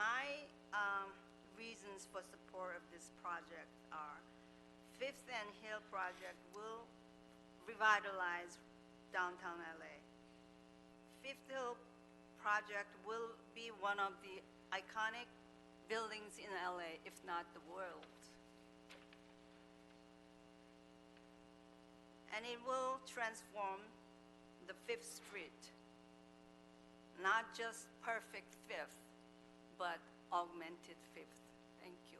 [SPEAKER 4] My reasons for support of this project are Fifth and Hill project will revitalize downtown LA. Fifth Hill project will be one of the iconic buildings in LA, if not the world. And it will transform the Fifth Street. Not just perfect Fifth, but augmented Fifth. Thank you.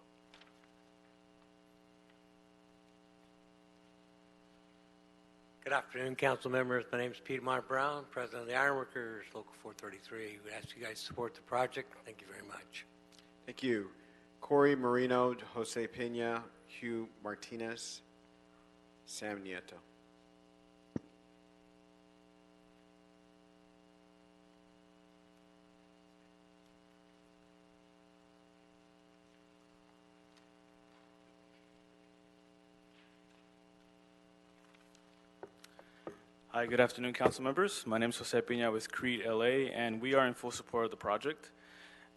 [SPEAKER 5] Good afternoon, council members. My name is Peter Mark Brown, president of the Ironworkers, Local 433. We ask you guys to support the project. Thank you very much.
[SPEAKER 1] Thank you. Corey Marino, Jose Pena, Hugh Martinez, Sam Nieto.
[SPEAKER 7] Hi, good afternoon, council members. My name is Jose Pena with Creed LA, and we are in full support of the project.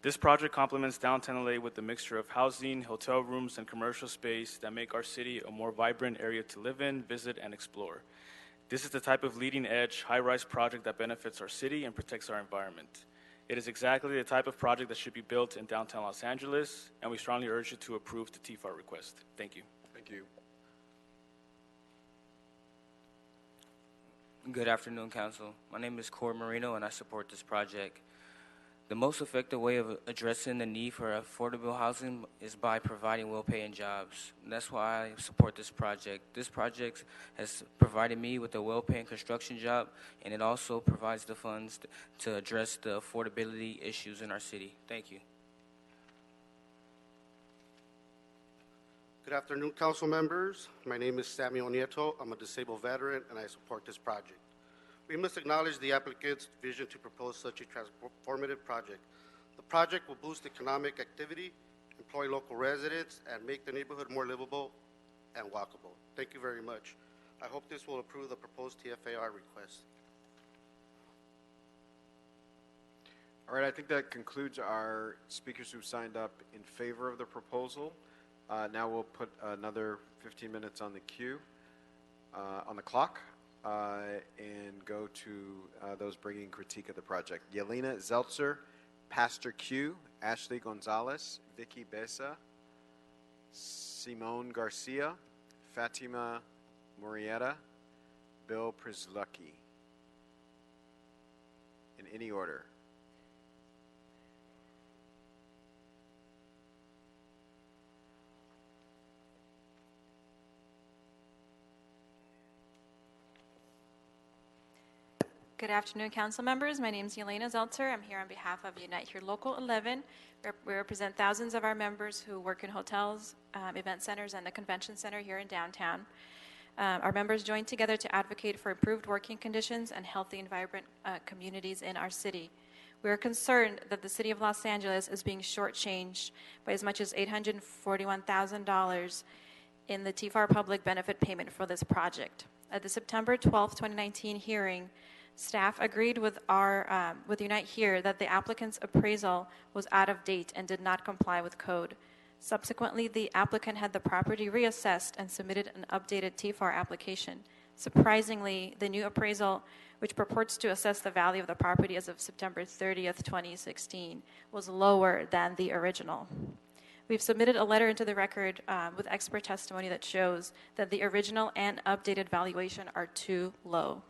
[SPEAKER 7] This project complements downtown LA with a mixture of housing, hotel rooms, and commercial space that make our city a more vibrant area to live in, visit, and explore. This is the type of leading-edge, high-rise project that benefits our city and protects our environment. It is exactly the type of project that should be built in downtown Los Angeles, and we strongly urge you to approve the TFAR request. Thank you.
[SPEAKER 1] Thank you.
[SPEAKER 9] Good afternoon, council. My name is Corey Marino, and I support this project. The most effective way of addressing the need for affordable housing is by providing well-paying jobs. And that's why I support this project. This project has provided me with a well-paying construction job, and it also provides the funds to address the affordability issues in our city. Thank you.
[SPEAKER 10] Good afternoon, council members. My name is Samuel Nieto. I'm a disabled veteran, and I support this project. We must acknowledge the applicant's vision to propose such a transformative project. The project will boost economic activity, employ local residents, and make the neighborhood more livable and walkable. Thank you very much. I hope this will approve the proposed TFAR request.
[SPEAKER 1] All right, I think that concludes our speakers who signed up in favor of the proposal. Now we'll put another 15 minutes on the queue, on the clock, and go to those bringing critique of the project. Yelena Zeltzer, Pastor Q, Ashley Gonzalez, Vicky Besa, Simone Garcia, Fatima Murrieta, Bill Przlucki. In any order.
[SPEAKER 27] Good afternoon, council members. My name is Yelena Zeltzer. I'm here on behalf of Unite Here Local 11. We represent thousands of our members who work in hotels, event centers, and the convention center here in downtown. Our members joined together to advocate for improved working conditions and healthy and vibrant communities in our city. We are concerned that the City of Los Angeles is being shortchanged by as much as $841,000 in the TFAR public benefit payment for this project. At the September 12, 2019 hearing, staff agreed with Unite Here that the applicant's appraisal was out of date and did not comply with code. Subsequently, the applicant had the property reassessed and submitted an updated TFAR application. Surprisingly, the new appraisal, which purports to assess the value of the property as of September 30th, 2016, was lower than the original. We've submitted a letter into the record with expert testimony that shows that the original and updated valuation are too low.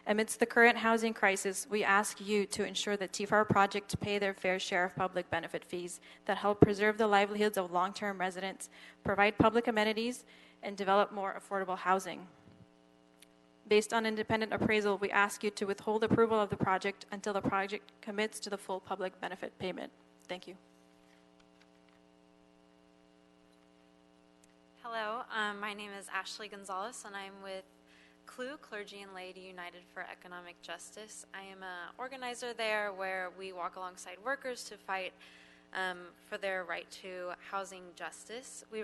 [SPEAKER 27] Amidst the current housing crisis, we ask you to ensure that TFAR projects pay their fair share of public benefit fees that help preserve the livelihoods of long-term residents, provide public amenities, and develop more affordable housing. Based on independent appraisal, we ask you to withhold approval of the project until the project commits to the full public benefit payment. Thank you.
[SPEAKER 8] Hello, my name is Ashley Gonzalez, and I'm with CLUE, Clergy and Laity United for Economic Justice. I am an organizer there where we walk alongside workers to fight for their right to housing justice. We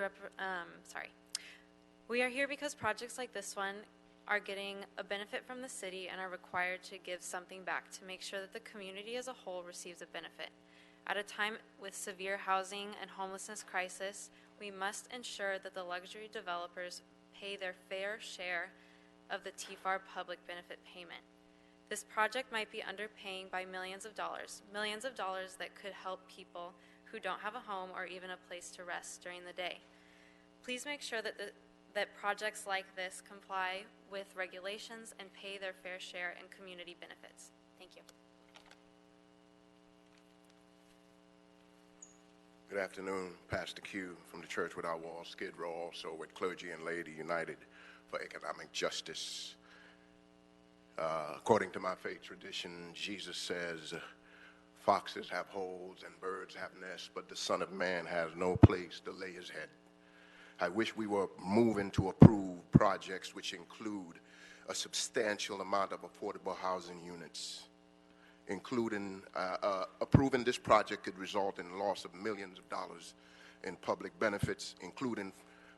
[SPEAKER 8] are here because projects like this one are getting a benefit from the city and are required to give something back to make sure that the community as a whole receives a benefit. At a time with severe housing and homelessness crisis, we must ensure that the luxury developers pay their fair share of the TFAR public benefit payment. This project might be underpaying by millions of dollars that could help people who don't have a home or even a place to rest during the day. Please make sure that projects like this comply with regulations and pay their fair share in community benefits. Thank you.
[SPEAKER 11] Good afternoon, Pastor Q from the Church Without Walls, Skid Row, also with Clergy and Laity United for Economic Justice. According to my faith tradition, Jesus says, foxes have holes and birds have nests, but the Son of Man has no place to lay his head. I wish we were moving to approve projects which include a substantial amount of affordable housing units, including approving this project could result in loss of millions of dollars in public benefits, including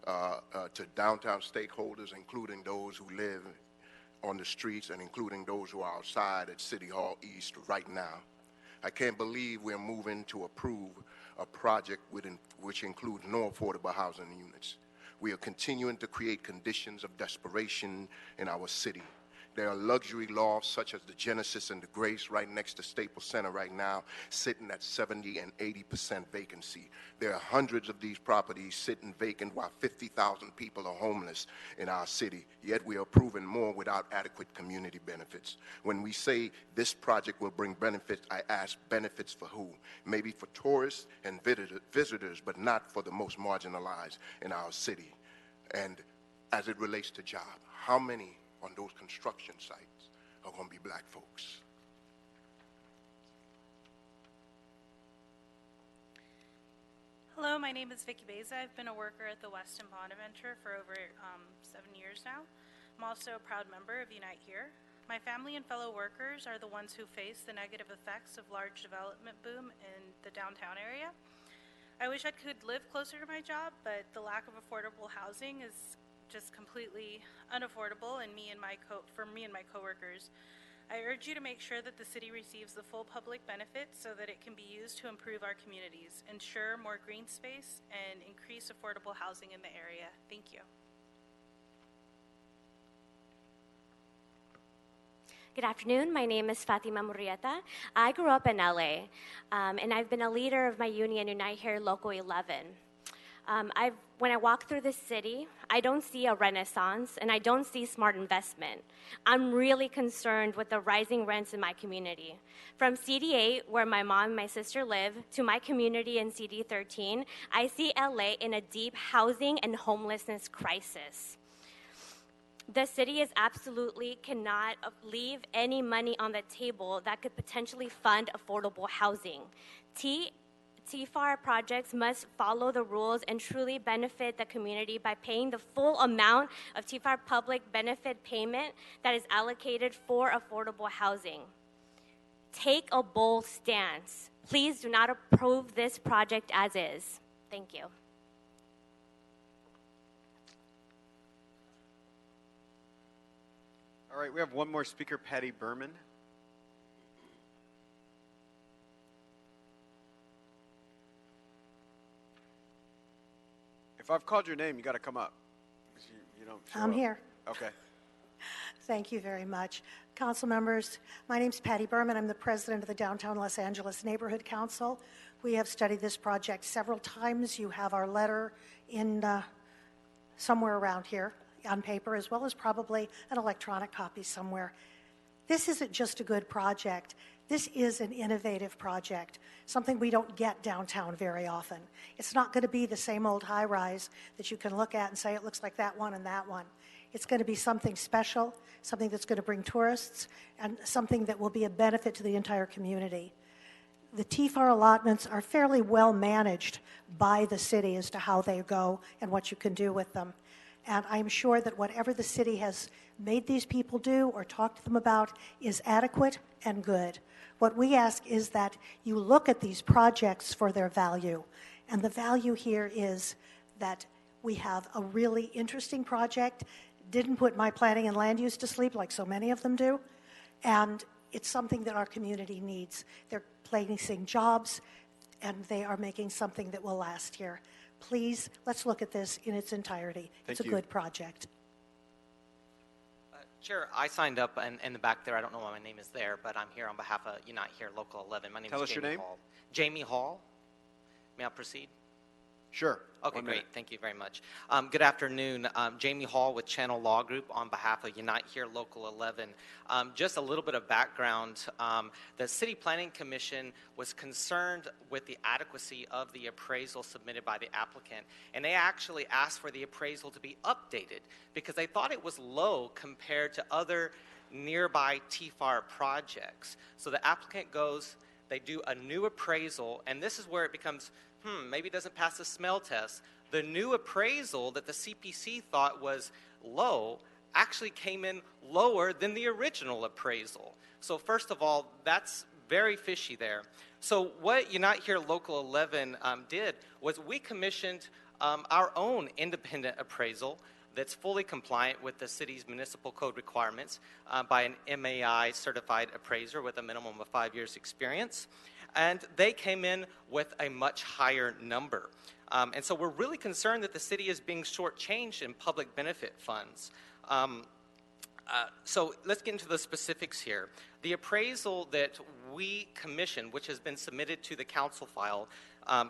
[SPEAKER 11] to downtown stakeholders, including those who live on the streets and including those who are outside at City Hall East right now. I can't believe we're moving to approve a project which includes no affordable housing units. We are continuing to create conditions of desperation in our city. There are luxury lofts such as the Genesis and the Grace right next to Staples Center right now, sitting at 70 and 80% vacancy. There are hundreds of these properties sitting vacant while 50,000 people are homeless in our city, yet we are approving more without adequate community benefits. When we say this project will bring benefits, I ask benefits for who? Maybe for tourists and visitors, but not for the most marginalized in our city. And as it relates to job, how many on those construction sites are going to be black folks?
[SPEAKER 12] Hello, my name is Vicki Beza. I've been a worker at the Weston Bonaventure for over 7 years now. I'm also a proud member of Unite Here. My family and fellow workers are the ones who face the negative effects of large development boom in the downtown area. I wish I could live closer to my job, but the lack of affordable housing is just completely unaffordable for me and my coworkers. I urge you to make sure that the city receives the full public benefits so that it can be used to improve our communities, ensure more green space, and increase affordable housing in the area. Thank you.
[SPEAKER 13] Good afternoon. My name is Fatima Murrieta. I grew up in LA, and I've been a leader of my union, Unite Here Local 11. When I walk through the city, I don't see a renaissance and I don't see smart investment. I'm really concerned with the rising rents in my community. From CD8, where my mom and my sister live, to my community in CD13, I see LA in a deep housing and homelessness crisis. The city is absolutely cannot leave any money on the table that could potentially fund affordable housing. TFAR projects must follow the rules and truly benefit the community by paying the full amount of TFAR public benefit payment that is allocated for affordable housing. Take a bold stance. Please do not approve this project as is. Thank you.
[SPEAKER 1] All right, we have one more speaker, Patti Berman. If I've called your name, you got to come up. You don't show
[SPEAKER 2] I'm
[SPEAKER 1] up.
[SPEAKER 2] here.
[SPEAKER 1] Okay.
[SPEAKER 2] Thank you very much. Council members, my name's Patti Berman. I'm the president of the Downtown Los Angeles Neighborhood Council. We have studied this project several times. You have our letter in somewhere around here on paper, as well as probably an electronic copy somewhere. This isn't just a good project. This is an innovative project, something we don't get downtown very often. It's not going to be the same old high-rise that you can look at and say it looks like that one and that one. It's going to be something special, something that's going to bring tourists, and something that will be a benefit to the entire community. The TFAR allotments are fairly well managed by the city as to how they go and what you can do with them. And I'm sure that whatever the city has made these people do or talked to them about is adequate and good. What we ask is that you look at these projects for their value. And the value here is that we have a really interesting project, didn't put my planning and land use to sleep like so many of them do, and it's something that our community needs. They're placing jobs, and they are making something that will last here. Please, let's look at this in its entirety. It's a good project.
[SPEAKER 14] Chair, I signed up in the back there. I don't know why my name is there, but I'm here on behalf of Unite Here Local 11. My name
[SPEAKER 1] Tell
[SPEAKER 14] is
[SPEAKER 1] us your
[SPEAKER 14] Jamie
[SPEAKER 1] name.
[SPEAKER 14] Hall. Jamie Hall. May I proceed?
[SPEAKER 1] Sure.
[SPEAKER 14] Okay, great. Thank you very much. Good afternoon. Jamie Hall with Channel Law Group on behalf of Unite Here Local 11. Just a little bit of background. The City Planning Commission was concerned with the adequacy of the appraisal submitted by the applicant, and they actually asked for the appraisal to be updated because they thought it was low compared to other nearby TFAR projects. So the applicant goes, they do a new appraisal, and this is where it becomes maybe it doesn't pass the smell test. The new appraisal that the CPC thought was low actually came in lower than the original appraisal. So first of all, that's very fishy there. So what Unite Here Local 11 did was we commissioned our own independent appraisal that's fully compliant with the city's municipal code requirements by an MAI certified appraiser with a minimum of 5 years experience. And they came in with a much higher number. And so we're really concerned that the city is being shortchanged in public benefit funds. So let's get into the specifics here. The appraisal that we commissioned, which has been submitted to the council file,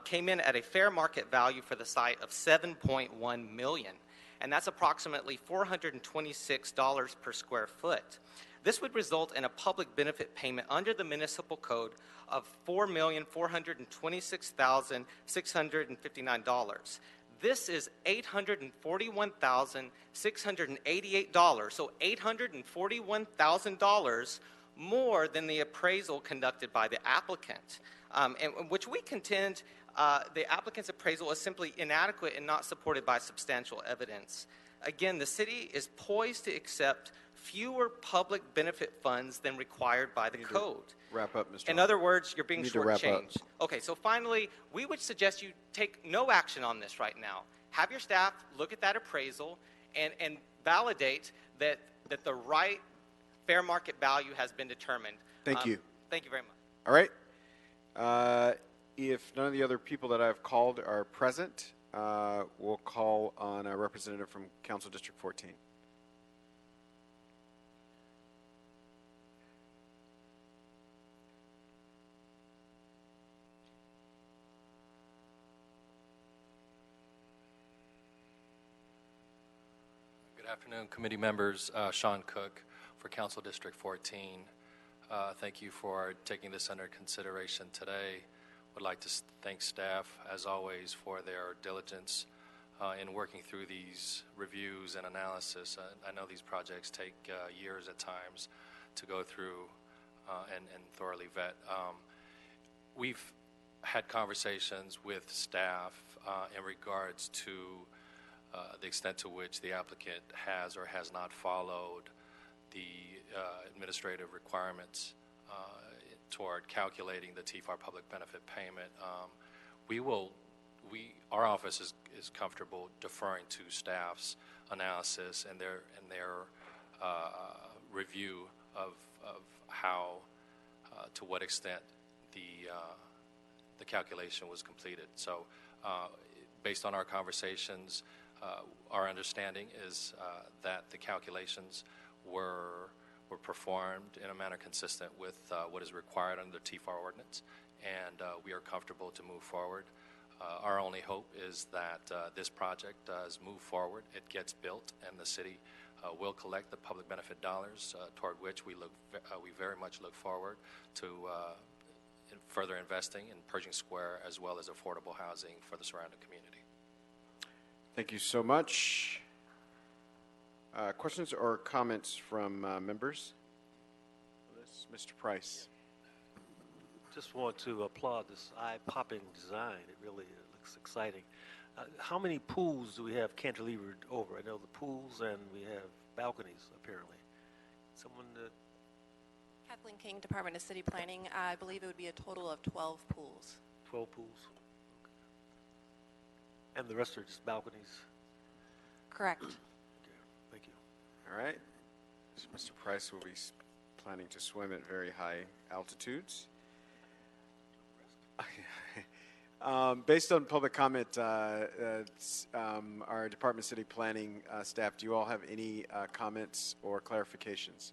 [SPEAKER 14] came in at a fair market value for the site of $7.1 million. And that's approximately $426 per square foot. This would result in a public benefit payment under the municipal code of $4,426,659. This is $841,688, so $841,000 more than the appraisal conducted by the applicant, and which we contend the applicant's appraisal is simply inadequate and not supported by substantial evidence. Again, the city is poised to accept fewer public benefit funds than required by the code.
[SPEAKER 1] Wrap up, Mr.
[SPEAKER 14] In other words, you're being
[SPEAKER 1] Need to wrap up.
[SPEAKER 14] shortchanged. Okay, so finally, we would suggest you take no action on this right now. Have your staff look at that appraisal and validate that the right fair market value has been determined.
[SPEAKER 1] Thank you.
[SPEAKER 14] Thank you very much.
[SPEAKER 1] All right. If none of the other people that I've called are present, we'll call on a representative from Council District 14.
[SPEAKER 15] Good afternoon, committee members. Sean Cook for Council District 14. Thank you for taking this under consideration today. Would like to thank staff, as always, for their diligence in working through these reviews and analysis. I know these projects take years at times to go through and thoroughly vet. We've had conversations with staff in regards to the extent to which the applicant has or has not followed the administrative requirements toward calculating the TFAR public benefit payment. Our office is comfortable deferring to staff's analysis and their review of how, to what extent the calculation was completed. So, based on our conversations, our understanding is that the calculations were performed in a manner consistent with what is required under the TFAR ordinance, and we are comfortable to move forward. Our only hope is that this project does move forward, it gets built, and the city will collect the public benefit dollars, toward which we very much look forward to in further investing in Pershing Square as well as affordable housing for the surrounding community.
[SPEAKER 1] Thank you so much. Questions or comments from members? Mr. Price.
[SPEAKER 16] Just want to applaud this eye-popping design. It really looks exciting. How many pools do we have cantilevered over? I know the pools and we have balconies, apparently. Someone that...
[SPEAKER 17] Kathleen King, Department of City Planning. I believe it would be a total of 12 pools.
[SPEAKER 16] 12 pools. Okay. And the rest are just balconies?
[SPEAKER 17] Correct.
[SPEAKER 16] Okay. Thank you.
[SPEAKER 1] All right. So Mr. Price will be planning to swim at very high altitudes. Based on public comment, our Department of City Planning staff, do you all have any comments or clarifications?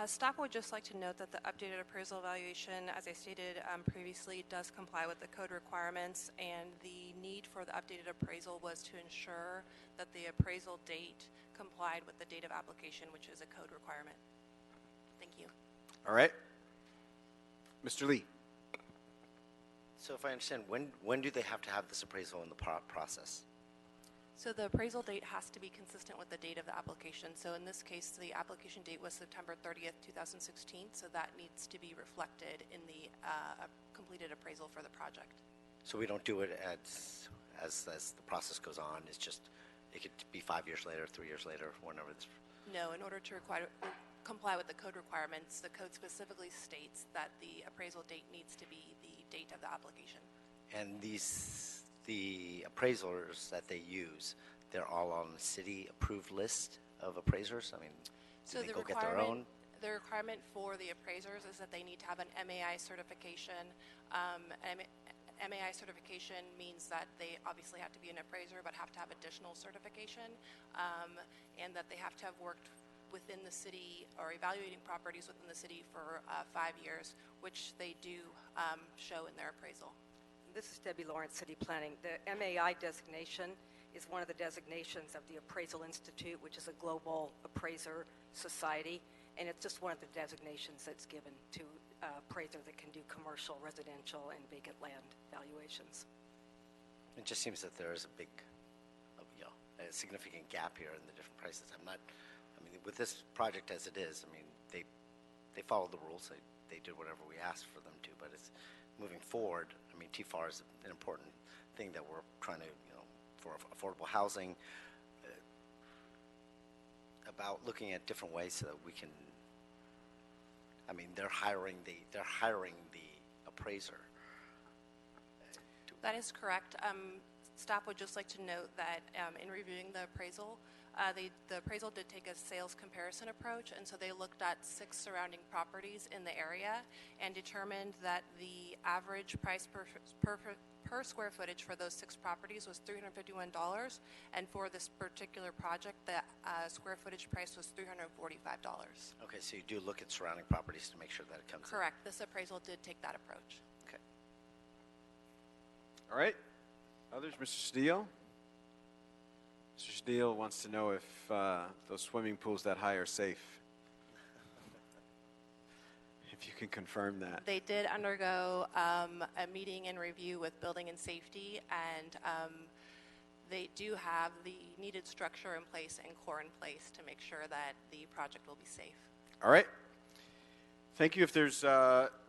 [SPEAKER 17] Staff would just like to note that the updated appraisal evaluation, as I stated previously, does comply with the code requirements, and the need for the updated appraisal was to ensure that the appraisal date complied with the date of application, which is a code requirement. Thank you.
[SPEAKER 1] All right. Mr. Lee.
[SPEAKER 18] So if I understand, when do they have to have this appraisal in the process?
[SPEAKER 17] So the appraisal date has to be consistent with the date of the application. So in this case, the application date was September 30th, 2016, so that needs to be reflected in the completed appraisal for the project.
[SPEAKER 18] So we don't do it as the process goes on. It's just, it could be 5 years later, 3 years later, whenever it's...
[SPEAKER 17] No, in order to comply with the code requirements, the code specifically states that the appraisal date needs to be the date of the application.
[SPEAKER 18] And the appraisers that they use, they're all on the city-approved list of appraisers? I mean, do they go get their own?
[SPEAKER 17] The requirement for the appraisers is that they need to have an MAI certification. MAI certification means that they obviously have to be an appraiser, but have to have additional certification, and that they have to have worked within the city or evaluating properties within the city for 5 years, which they do show in their appraisal.
[SPEAKER 19] This is Debbie Lawrence, City Planning. The MAI designation is one of the designations of the Appraisal Institute, which is a global appraiser society, and it's just one of the designations that's given to appraiser that can do commercial, residential, and vacant land valuations.
[SPEAKER 18] It just seems that there is a big, a significant gap here in the different prices. I mean, with this project as it is, I mean, they followed the rules. They did whatever we asked for them to, but it's moving forward. I mean, TFAR is an important thing that we're trying to, for affordable housing, about looking at different ways so that we can. I mean, they're hiring the appraiser.
[SPEAKER 17] That is correct. Staff would just like to note that in reviewing the appraisal, the appraisal did take a sales comparison approach, and so they looked at 6 surrounding properties in the area and determined that the average price per square footage for those 6 properties was $351, and for this particular project, the square footage price was $345.
[SPEAKER 18] Okay, so you do look at surrounding properties to make sure that it comes
[SPEAKER 17] Correct. This appraisal did take that approach.
[SPEAKER 18] Okay.
[SPEAKER 1] All right. Others? Mr. Steele? Mr. Steele wants to know if those swimming pools that high are safe. If you can confirm that.
[SPEAKER 17] They did undergo a meeting and review with Building and Safety, and they do have the needed structure in place and core in place to make sure that the project will be safe.
[SPEAKER 1] All right. Thank you. If there's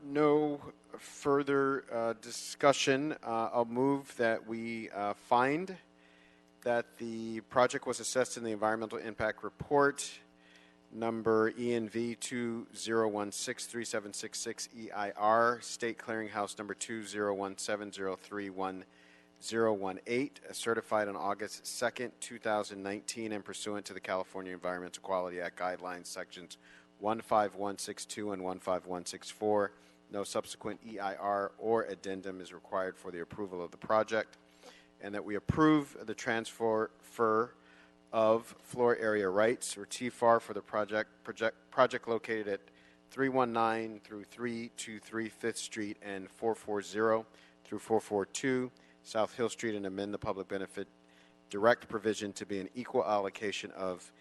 [SPEAKER 1] no further discussion, I'll move that we find that the project was assessed in the Environmental Impact Report number ENV 20163766 EIR, State Clearinghouse number 2017031018, certified on August 2nd, 2019, and pursuant to the California Environmental Quality Act guidelines, sections 15162 and 15164. No subsequent EIR or addendum is required for the approval of the project, and that we approve the transfer of floor area rights, or TFAR, for the project located at 319 through 323 5th Street and 440 through 442 South Hill Street, and amend the public benefit direct provision to be an equal allocation of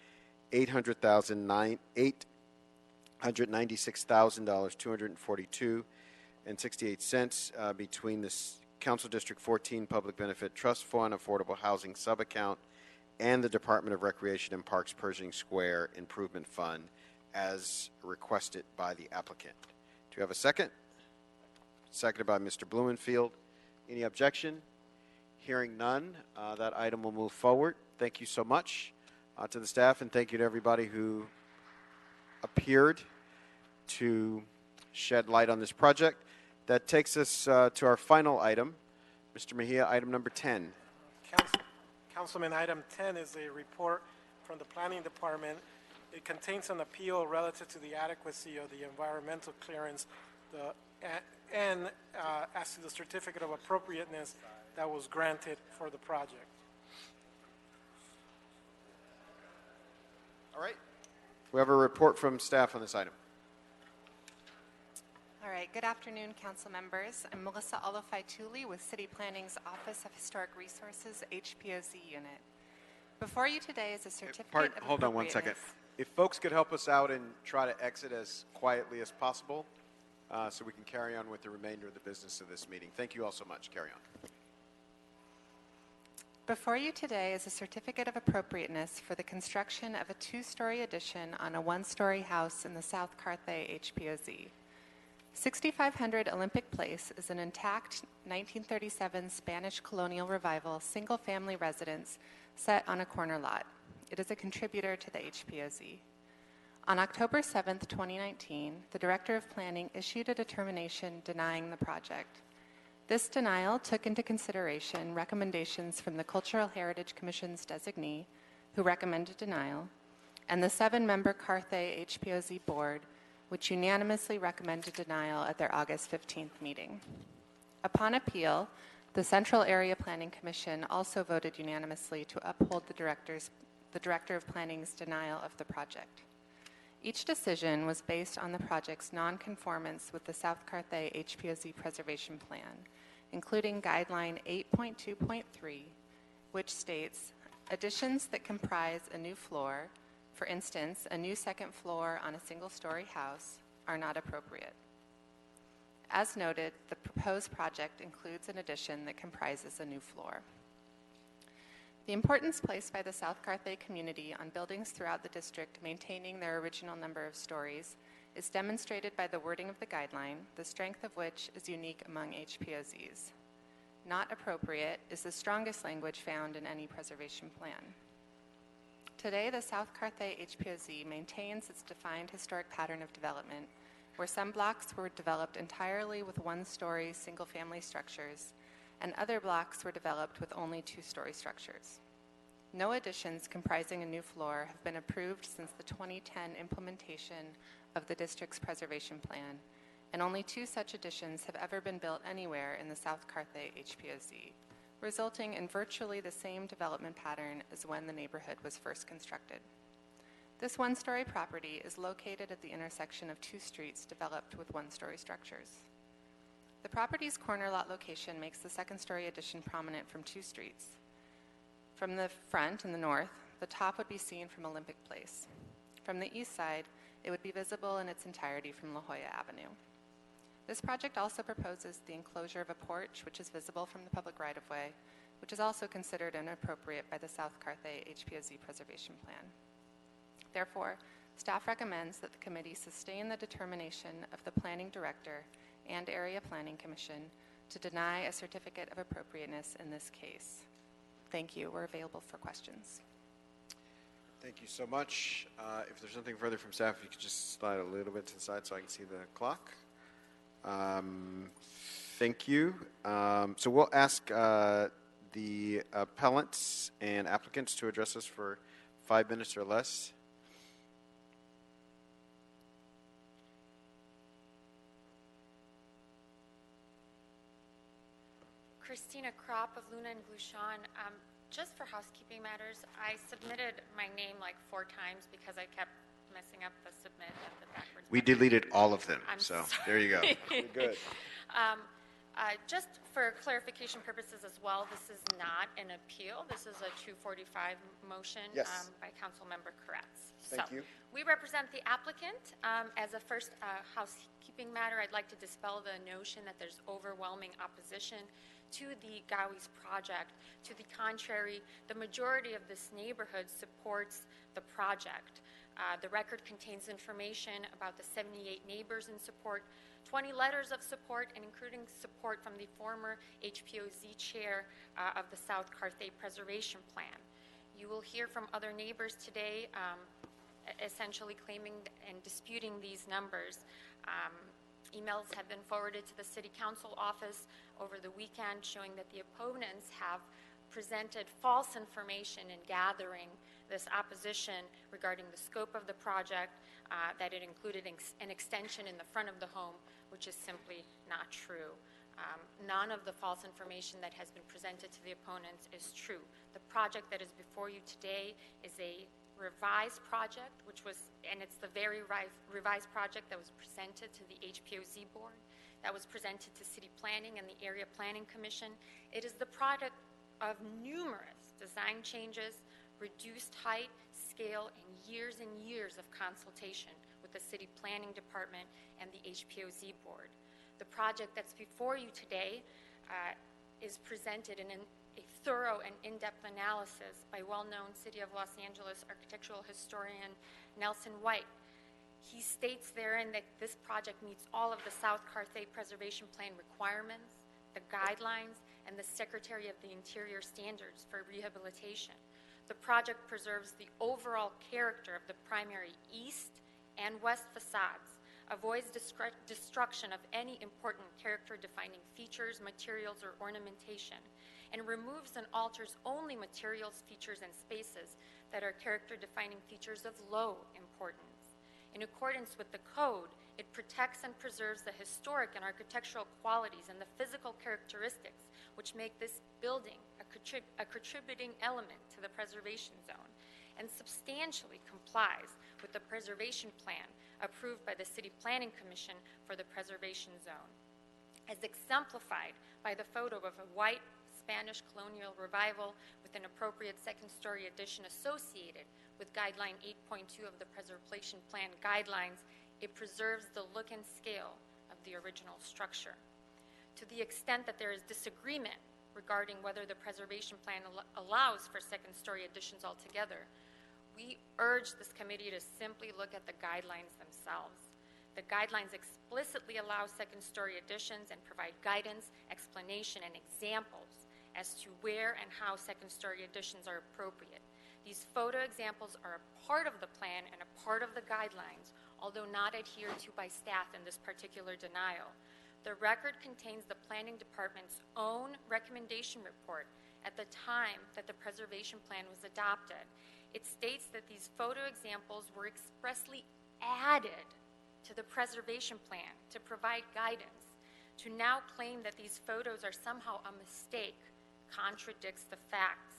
[SPEAKER 1] $896,242.68 between the Council District 14 Public Benefit Trust Fund Affordable Housing Subaccount and the Department of Recreation and Parks Pershing Square Improvement Fund as requested by the applicant. Do you have a second? Seconded by Mr. Blumenfield. Any objection? Hearing none, that item will move forward. Thank you so much to the staff, and thank you to everybody who appeared to shed light on this project. That takes us to our final item. Mr. Mejia, item number 10.
[SPEAKER 6] Councilman, item 10 is a report from the Planning Department. It contains an appeal relative to the adequacy of the environmental clearance and as to the certificate of appropriateness that was granted for the project.
[SPEAKER 1] All right. We have a report from staff on this item.
[SPEAKER 20] All right, good afternoon, council members. I'm Melissa Olofai-Tooley with City Planning's Office of Historic Resources, HPOZ unit. Before you today is a certificate of
[SPEAKER 1] Hold on one second. If folks could help us out and try to exit as quietly as possible so we can carry on with the remainder of the business of this meeting. Thank you all so much. Carry on.
[SPEAKER 20] Before you today is a certificate of appropriateness for the construction of a 2-story addition on a 1-story house in the South Carthay HPOZ. 6500 Olympic Place is an intact 1937 Spanish colonial revival single-family residence set on a corner lot. It is a contributor to the HPOZ. On October 7th, 2019, the Director of Planning issued a determination denying the project. This denial took into consideration recommendations from the Cultural Heritage Commission's designee, who recommended denial, and the 7-member Carthay HPOZ Board, which unanimously recommended denial at their August 15th meeting. Upon appeal, the Central Area Planning Commission also voted unanimously to uphold the Director of Planning's denial of the project. Each decision was based on the project's nonconformance with the South Carthay HPOZ Preservation Plan, including Guideline 8.2.3, which states, additions that comprise a new floor, for instance, a new second floor on a single-story house, are not appropriate. As noted, the proposed project includes an addition that comprises a new floor. The importance placed by the South Carthay community on buildings throughout the district maintaining their original number of stories is demonstrated by the wording of the guideline, the strength of which is unique among HPOZs. Not appropriate is the strongest language found in any preservation plan. Today, the South Carthay HPOZ maintains its defined historic pattern of development, where some blocks were developed entirely with 1-story single-family structures, and other blocks were developed with only 2-story structures. No additions comprising a new floor have been approved since the 2010 implementation of the district's preservation plan, and only 2 such additions have ever been built anywhere in the South Carthay HPOZ, resulting in virtually the same development pattern as when the neighborhood was first constructed. This 1-story property is located at the intersection of 2 streets developed with 1-story structures. The property's corner lot location makes the second-story addition prominent from 2 streets. From the front in the north, the top would be seen from Olympic Place. From the east side, it would be visible in its entirety from La Jolla Avenue. This project also proposes the enclosure of a porch, which is visible from the public right-of-way, which is also considered inappropriate by the South Carthay HPOZ Preservation Plan. Therefore, Staff recommends that the committee sustain the determination of the Planning Director and Area Planning Commission to deny a certificate of appropriateness in this case. Thank you. We're available for questions.
[SPEAKER 1] Thank you so much. If there's nothing further from staff, if you could just slide a little bit to the side so I can see the clock. Thank you. So we'll ask the appellants and applicants to address us for 5 minutes or less.
[SPEAKER 8] Christina Kropp of Luna and Glushon. Just for housekeeping matters, I submitted my name like 4 times because I kept messing up the submit and the backwards.
[SPEAKER 1] We deleted all of them,
[SPEAKER 8] I'm
[SPEAKER 1] so
[SPEAKER 8] sorry.
[SPEAKER 1] there you go. You're good.
[SPEAKER 8] Just for clarification purposes as well, this is not an appeal. This is a 245 motion
[SPEAKER 1] Yes.
[SPEAKER 8] By Councilmember Koretz.
[SPEAKER 1] Thank you.
[SPEAKER 8] We represent the applicant. As a first housekeeping matter, I'd like to dispel the notion that there's overwhelming opposition to the Gowie's project. To the contrary, the majority of this neighborhood supports the project. The record contains information about the 78 neighbors in support, 20 letters of support, and including support from the former HPOZ chair of the South Carthay Preservation Plan. You will hear from other neighbors today essentially claiming and disputing these numbers. Emails have been forwarded to the City Council office over the weekend showing that the opponents have presented false information in gathering this opposition regarding the scope of the project, that it included an extension in the front of the home, which is simply not true. None of the false information that has been presented to the opponents is true. The project that is before you today is a revised project, and it's the very revised project that was presented to the HPOZ board, that was presented to City Planning and the Area Planning Commission. It is the product of numerous design changes, reduced height, scale, and years of consultation with the City Planning Department and the HPOZ board. The project that's before you today is presented in a thorough and in-depth analysis by well-known City of Los Angeles architectural historian Nelson White. He states therein that this project meets all of the South Carthay Preservation Plan requirements, the guidelines, and the Secretary of the Interior standards for rehabilitation. The project preserves the overall character of the primary east and west facades, avoids destruction of any important character-defining features, materials, or ornamentation, and removes and alters only materials, features, and spaces that are character-defining features of low importance. In accordance with the code, it protects and preserves the historic and architectural qualities and the physical characteristics which make this building a contributing element to the preservation zone, and substantially complies with the preservation plan approved by the City Planning Commission for the preservation zone, as exemplified by the photo of a white Spanish colonial revival with an appropriate second-story addition associated with Guideline 8.2 of the Preservation Plan guidelines. It preserves the look and scale of the original structure. To the extent that there is disagreement regarding whether the preservation plan allows for second-story additions altogether, we urge this committee to simply look at the guidelines themselves. The guidelines explicitly allow second-story additions and provide guidance, explanation, and examples as to where and how second-story additions are appropriate. These photo examples are a part of the plan and a part of the guidelines, although not adhered to by staff in this particular denial. The record contains the Planning Department's own recommendation report at the time that the preservation plan was adopted. It states that these photo examples were expressly added to the preservation plan to provide guidance. To now claim that these photos are somehow a mistake contradicts the facts.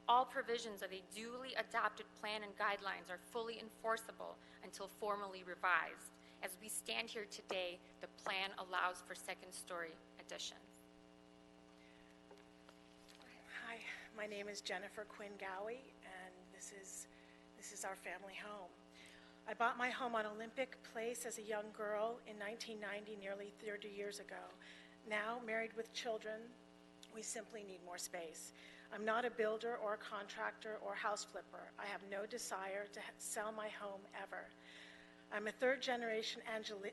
[SPEAKER 8] All provisions of a duly adopted plan and guidelines are fully enforceable until formally revised. As we stand here today, the plan allows for second-story additions.
[SPEAKER 3] Hi, my name is Jennifer Quinn Gowie, and this is our family home. I bought my home on Olympic Place as a young girl in 1990, nearly 30 years ago. Now, married with children, we simply need more space. I'm not a builder or a contractor or house flipper. I have no desire to sell my home ever. I'm a third-generation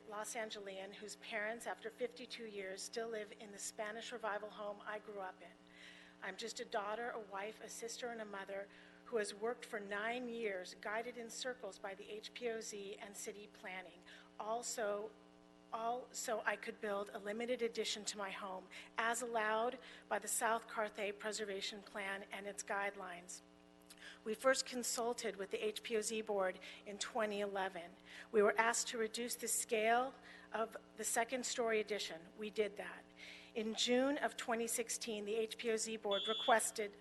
[SPEAKER 3] Los Angelian whose parents, after 52 years, still live in the Spanish Revival home I grew up in. I'm just a daughter, a wife, a sister, and a mother who has worked for 9 years, guided in circles by the HPOZ and city planning, all so I could build a limited addition to my home, as allowed by the South Carthay Preservation Plan and its guidelines. We first consulted with the HPOZ board in 2011. We were asked to reduce the scale of the second-story addition. We did that. In June of 2016, the HPOZ board requested...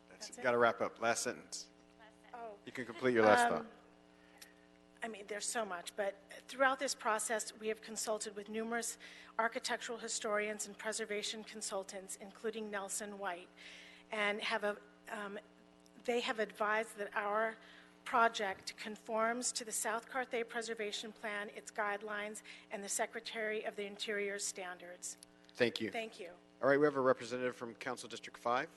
[SPEAKER 1] That's it. Got to wrap up. Last sentence.
[SPEAKER 3] Oh.
[SPEAKER 1] You can complete your last thought.
[SPEAKER 3] I mean, there's so much, but throughout this process, we have consulted with numerous architectural historians and preservation consultants, including Nelson White, and they have advised that our project conforms to the South Carthay Preservation Plan, its guidelines, and the Secretary of the Interior's standards.
[SPEAKER 1] Thank you.
[SPEAKER 3] Thank you.
[SPEAKER 1] All right, we have a representative from Council District 5.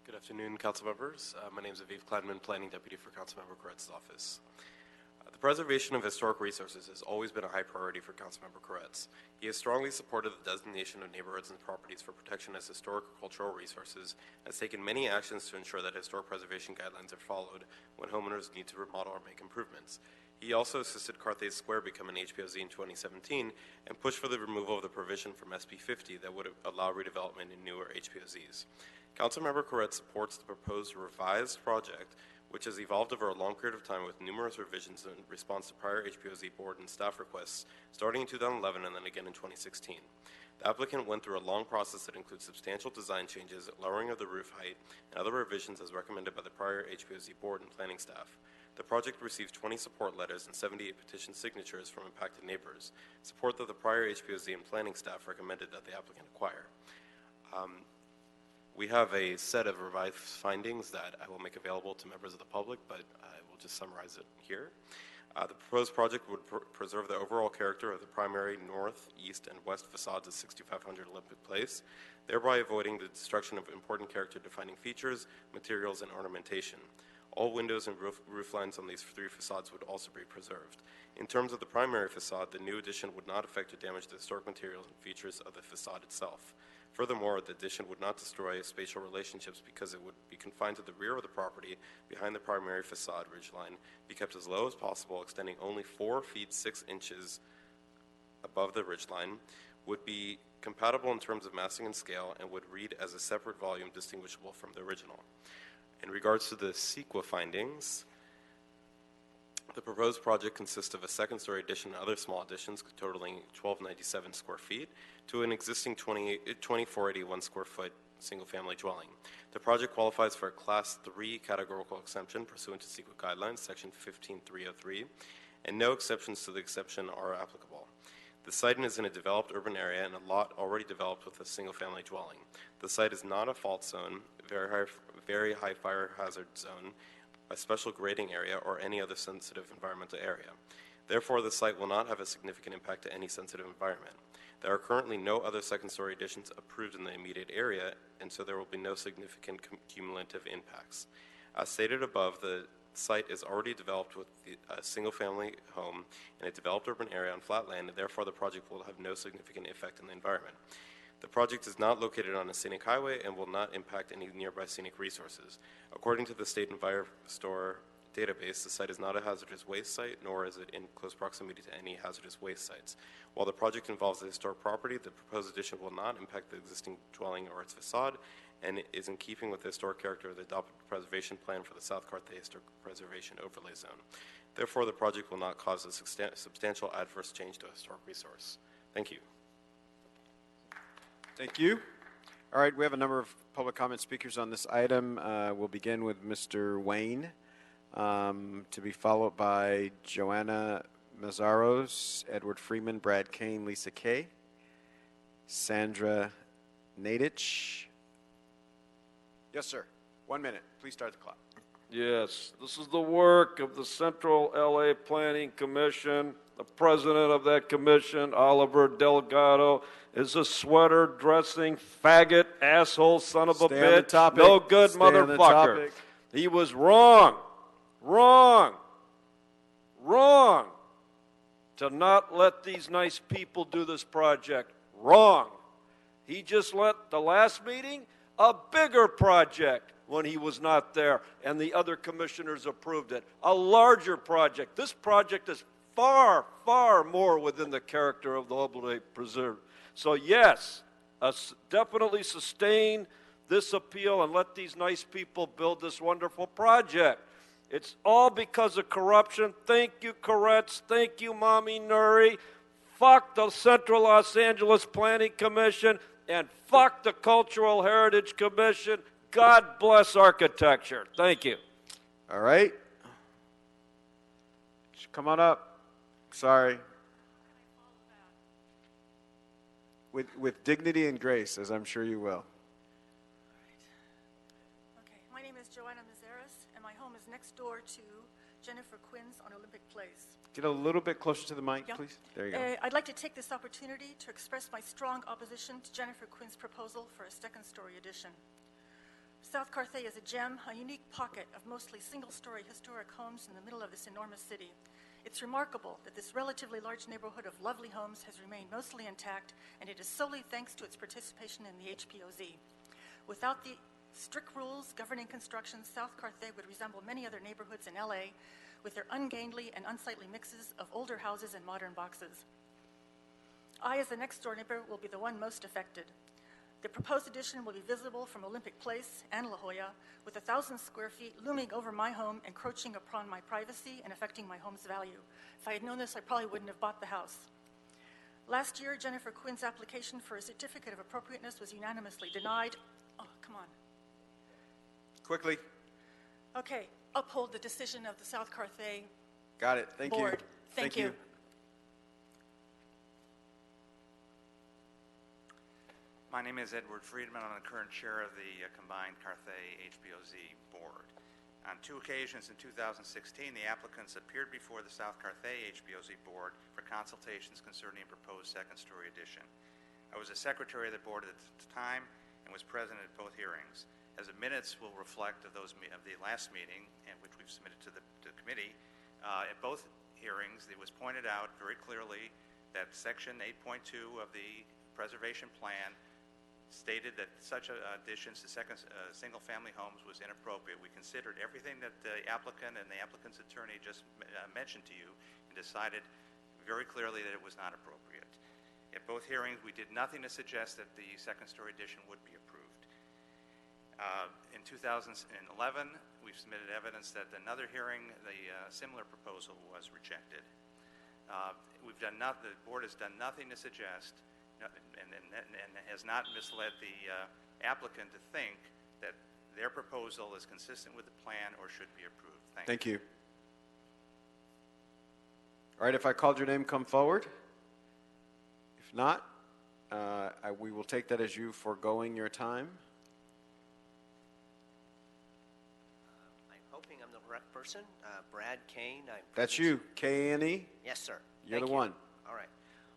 [SPEAKER 4] Good afternoon, council members. My name is Aviv Kladman, Planning Deputy for Councilmember Koret's office. The preservation of historic resources has always been a high priority for Councilmember Koretz. He has strongly supported the designation of neighborhoods and properties for protection as historic or cultural resources, has taken many actions to ensure that historic preservation guidelines are followed when homeowners need to remodel or make improvements. He also assisted Carthay Square become an HPOZ in 2017 and pushed for the removal of the provision from SB 50 that would allow redevelopment in newer HPOZs. Councilmember Koretz supports the proposed revised project, which has evolved over a long period of time with numerous revisions in response to prior HPOZ board and staff requests, starting in 2011 and then again in 2016. The applicant went through a long process that includes substantial design changes, lowering of the roof height, and other revisions as recommended by the prior HPOZ board and planning staff. The project received 20 support letters and 78 petition signatures from impacted neighbors, support that the prior HPOZ and planning staff recommended that the applicant acquire. We have a set of revised findings that I will make available to members of the public, but I will just summarize it here. The proposed project would preserve the overall character of the primary north, east, and west facades of 6500 Olympic Place, thereby avoiding the destruction of important character-defining features, materials, and ornamentation. All windows and roof lines on these three facades would also be preserved. In terms of the primary facade, the new addition would not affect or damage the historic materials and features of the facade itself. Furthermore, the addition would not destroy spatial relationships because it would be confined to the rear of the property behind the primary facade ridgeline, be kept as low as possible, extending only 4 feet 6 inches above the ridgeline, would be compatible in terms of massing and scale, and would read as a separate volume distinguishable from the original. In regards to the CEQA findings, the proposed project consists of a second-story addition and other small additions totaling 1297 square feet to an existing 2481 square foot single-family dwelling. The project qualifies for a Class 3 categorical exemption pursuant to CEQA guidelines, Section 15303, and no exceptions to the exception are applicable. The site is in a developed urban area and a lot already developed with a single-family dwelling. The site is not a fault zone, very high fire hazard zone, a special grading area, or any other sensitive environmental area. Therefore, the site will not have a significant impact to any sensitive environment. There are currently no other second-story additions approved in the immediate area, and so there will be no significant cumulative impacts. As stated above, the site is already developed with a single-family home in a developed urban area on flat land, and therefore the project will have no significant effect on the environment. The project is not located on a scenic highway and will not impact any nearby scenic resources. According to the State EnviroStore database, the site is not a hazardous waste site, nor is it in close proximity to any hazardous waste sites. While the project involves a historic property, the proposed addition will not impact the existing dwelling or its facade, and is in keeping with the historic character of the adopted preservation plan for the South Carthay Historic Preservation Overlay Zone. Therefore, the project will not cause a substantial adverse change to a historic resource. Thank you.
[SPEAKER 1] Thank you. All right, we have a number of public comment speakers on this item. We'll begin with Mr. Wayne, to be followed by Joanna Mazzaros, Edward Freeman, Brad Kane, Lisa Kay, Sandra Nadich. Yes, sir. 1 minute. Please start the clock.
[SPEAKER 21] Yes, this is the work of the Central LA Planning Commission,
[SPEAKER 5] The president of that commission, Oliver Delgado, is a sweater-dressing, faggot, asshole, son of a
[SPEAKER 1] Stay on the
[SPEAKER 5] bitch,
[SPEAKER 1] topic.
[SPEAKER 5] no good
[SPEAKER 1] Stay on the
[SPEAKER 5] motherfucker.
[SPEAKER 1] topic.
[SPEAKER 5] He was wrong to not let these nice people do this project. Wrong. He just let the last meeting a bigger project when he was not there, and the other commissioners approved it. A larger project. This project is far, far more within the character of the Oblate Preserve. So yes, definitely sustain this appeal and let these nice people build this wonderful project. It's all because of corruption. Thank you, Koretz. Thank you, Mommy Nuri. Fuck the Central Los Angeles Planning Commission, and fuck the Cultural Heritage Commission. God bless architecture. Thank you.
[SPEAKER 1] All right. Come on up. Sorry. With dignity and grace, as I'm sure you will.
[SPEAKER 21] Okay, my name is Joanna Mazeras, and my home is next door to Jennifer Quinn's on Olympic Place.
[SPEAKER 1] Get a little bit closer to the mic,
[SPEAKER 21] Yeah.
[SPEAKER 1] please. There you go.
[SPEAKER 21] I'd like to take this opportunity to express my strong opposition to Jennifer Quinn's proposal for a second-story addition. South Carthage is a gem, a unique pocket of mostly single-story historic homes in the middle of this enormous city. It's remarkable that this relatively large neighborhood of lovely homes has remained mostly intact, and it is solely thanks to its participation in the HPOZ. Without the strict rules governing construction, South Carthage would resemble many other neighborhoods in LA with their ungainly and unsightly mixes of older houses and modern boxes. I, as the next-door neighbor, will be the one most affected. The proposed addition will be visible from Olympic Place and La Jolla, with 1,000 square feet looming over my home, encroaching upon my privacy and affecting my home's value. If I had known this, I probably wouldn't have bought the house. Last year, Jennifer Quinn's application for a certificate of appropriateness was unanimously denied. Oh, come on.
[SPEAKER 1] Quickly.
[SPEAKER 21] Okay, uphold the decision of the South Carthage
[SPEAKER 1] Got it. Thank
[SPEAKER 21] Board.
[SPEAKER 1] you.
[SPEAKER 21] Thank you.
[SPEAKER 22] My name is Edward Friedman. I'm the current chair of the combined Carthage HPOZ board. On 2 occasions in 2016, the applicants appeared before the South Carthage HPOZ board for consultations concerning a proposed second-story addition. I was the secretary of the board at the time and was present at both hearings. As the minutes will reflect of the last meeting, and which we've submitted to the committee, at both hearings, it was pointed out very clearly that Section 8.2 of the preservation plan stated that such additions to single-family homes was inappropriate. We considered everything that the applicant and the applicant's attorney just mentioned to you and decided very clearly that it was not appropriate. At both hearings, we did nothing to suggest that the second-story addition would be approved. In 2011, we've submitted evidence that another hearing, the similar proposal was rejected. The board has done nothing to suggest and has not misled the applicant to think that their proposal is consistent with the plan or should be approved.
[SPEAKER 1] Thank you. All right, if I called your name, come forward. If not, we will take that as you foregoing your time.
[SPEAKER 23] I'm hoping I'm the correct person. Brad Kane.
[SPEAKER 1] That's you, K-N-E?
[SPEAKER 23] Yes, sir.
[SPEAKER 1] You're
[SPEAKER 23] Thank
[SPEAKER 1] the
[SPEAKER 23] you.
[SPEAKER 1] one.
[SPEAKER 23] All right.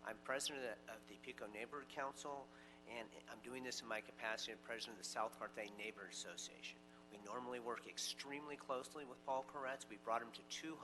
[SPEAKER 23] I'm president of the Pico Neighborhood Council, and I'm doing this in my capacity as president of the South Carthage Neighborhood Association. We normally work extremely closely with Paul Koretz. We brought him to two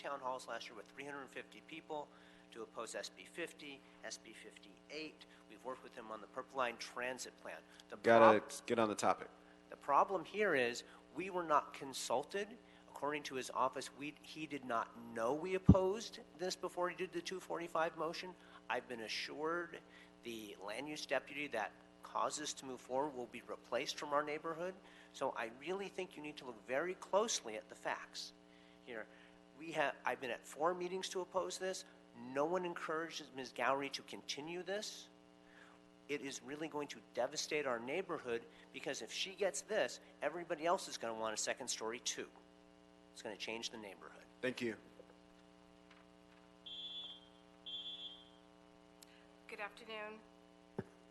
[SPEAKER 23] town halls last year with 350 people to oppose SB 50, SB 58. We've worked with him on the Purple Line Transit Plan.
[SPEAKER 1] Gotta get on the topic.
[SPEAKER 23] The problem here is we were not consulted. According to his office, he did not know we opposed this before he did the 245 motion. I've been assured the land use deputy that caused us to move forward will be replaced from our neighborhood. So I really think you need to look very closely at the facts. Here, I've been at 4 meetings to oppose this. No one encourages Ms. Gowrie to continue this. It is really going to devastate our neighborhood because if she gets this, everybody else is going to want a second story too. It's going to change the neighborhood.
[SPEAKER 1] Thank you.
[SPEAKER 24] Good afternoon.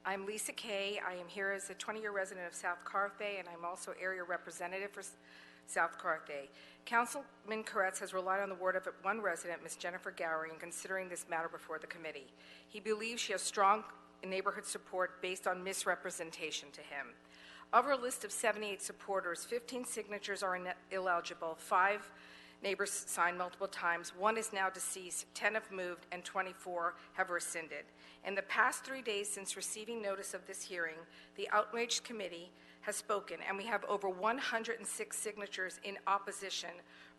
[SPEAKER 24] I'm Lisa Kay. I am here as a 20-year resident of South Carthage, and I'm also area representative South Carthay. Councilman Koretz has relied on the word of one resident, Ms. Jennifer Gowrie, in considering this matter before the committee. He believes she has strong neighborhood support based on misrepresentation to him. Of our list of 78 supporters, 15 signatures are illegible, 5 neighbors signed multiple times, 1 is now deceased, 10 have moved, and 24 have rescinded. In the past 3 days since receiving notice of this hearing, the outraged committee has spoken, and we have over 106 signatures in opposition,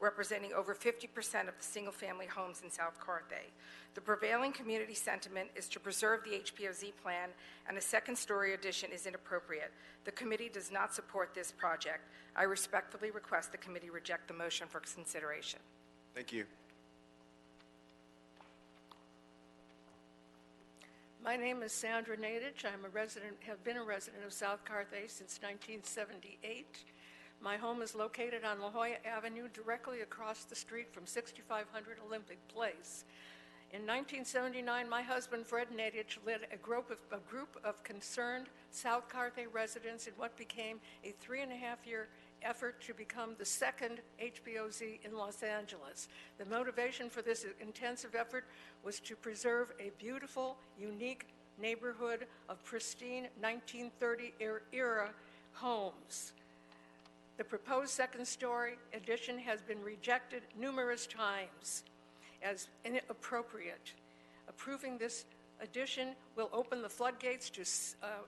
[SPEAKER 24] representing over 50% of the single-family homes in South Carthay. The prevailing community sentiment is to preserve the HPOZ plan, and a second-story addition is inappropriate. The committee does not support this project. I respectfully request the committee reject the motion for consideration.
[SPEAKER 1] Thank you.
[SPEAKER 7] My name is Sandra Nadich. Have been a resident of South Carthay since 1978. My home is located on La Jolla Avenue, directly across the street from 6500 Olympic Place. In 1979, my husband, Fred Nadich, led a group of concerned South Carthay residents in what became a 3.5-year effort to become the second HPOZ in Los Angeles. The motivation for this intensive effort was to preserve a beautiful, unique neighborhood of pristine 1930-era homes. The proposed second-story addition has been rejected numerous times as inappropriate. Approving this addition will open the floodgates to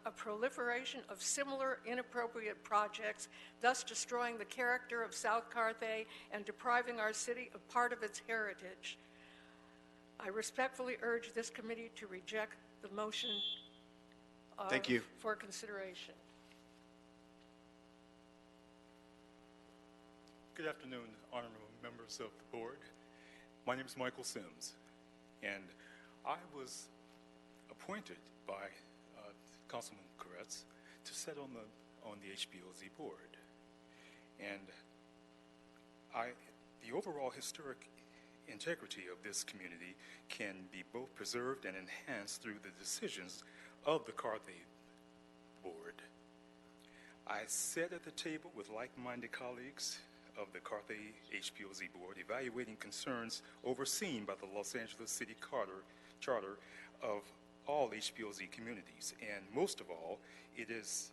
[SPEAKER 7] a proliferation of similar inappropriate projects, thus destroying the character of South Carthay and depriving our city of part of its heritage. I respectfully urge this committee to reject the motion
[SPEAKER 1] Thank you.
[SPEAKER 7] for consideration.
[SPEAKER 9] Good afternoon, honorable members of the board. My name is Michael Sims, and I was appointed by Councilman Koretz to sit on the HPOZ board. And the overall historic integrity of this community can be both preserved and enhanced through the decisions of the Carthay board. I sat at the table with like-minded colleagues of the Carthay HPOZ board, evaluating concerns overseen by the Los Angeles City Charter of all HPOZ communities. And most of all, it is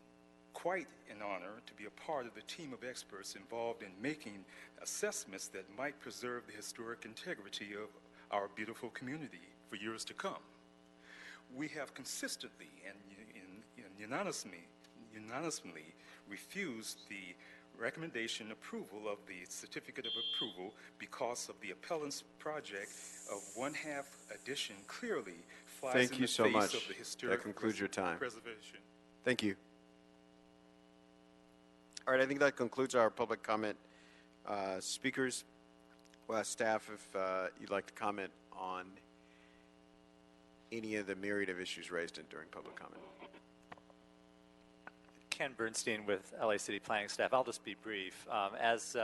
[SPEAKER 9] quite an honor to be a part of the team of experts involved in making assessments that might preserve the historic integrity of our beautiful community for years to come. We have consistently and unanimously refused the recommendation approval of the certificate of approval because of the appellant's project of one-half addition clearly flies in the face of the historic
[SPEAKER 1] That concludes your time.
[SPEAKER 9] preservation.
[SPEAKER 1] Thank you. All right, I think that concludes our public comment speakers. We'll ask staff if you'd like to comment on any of the myriad of issues raised during public comment.
[SPEAKER 10] Ken Bernstein with LA City Planning staff. I'll just be brief. As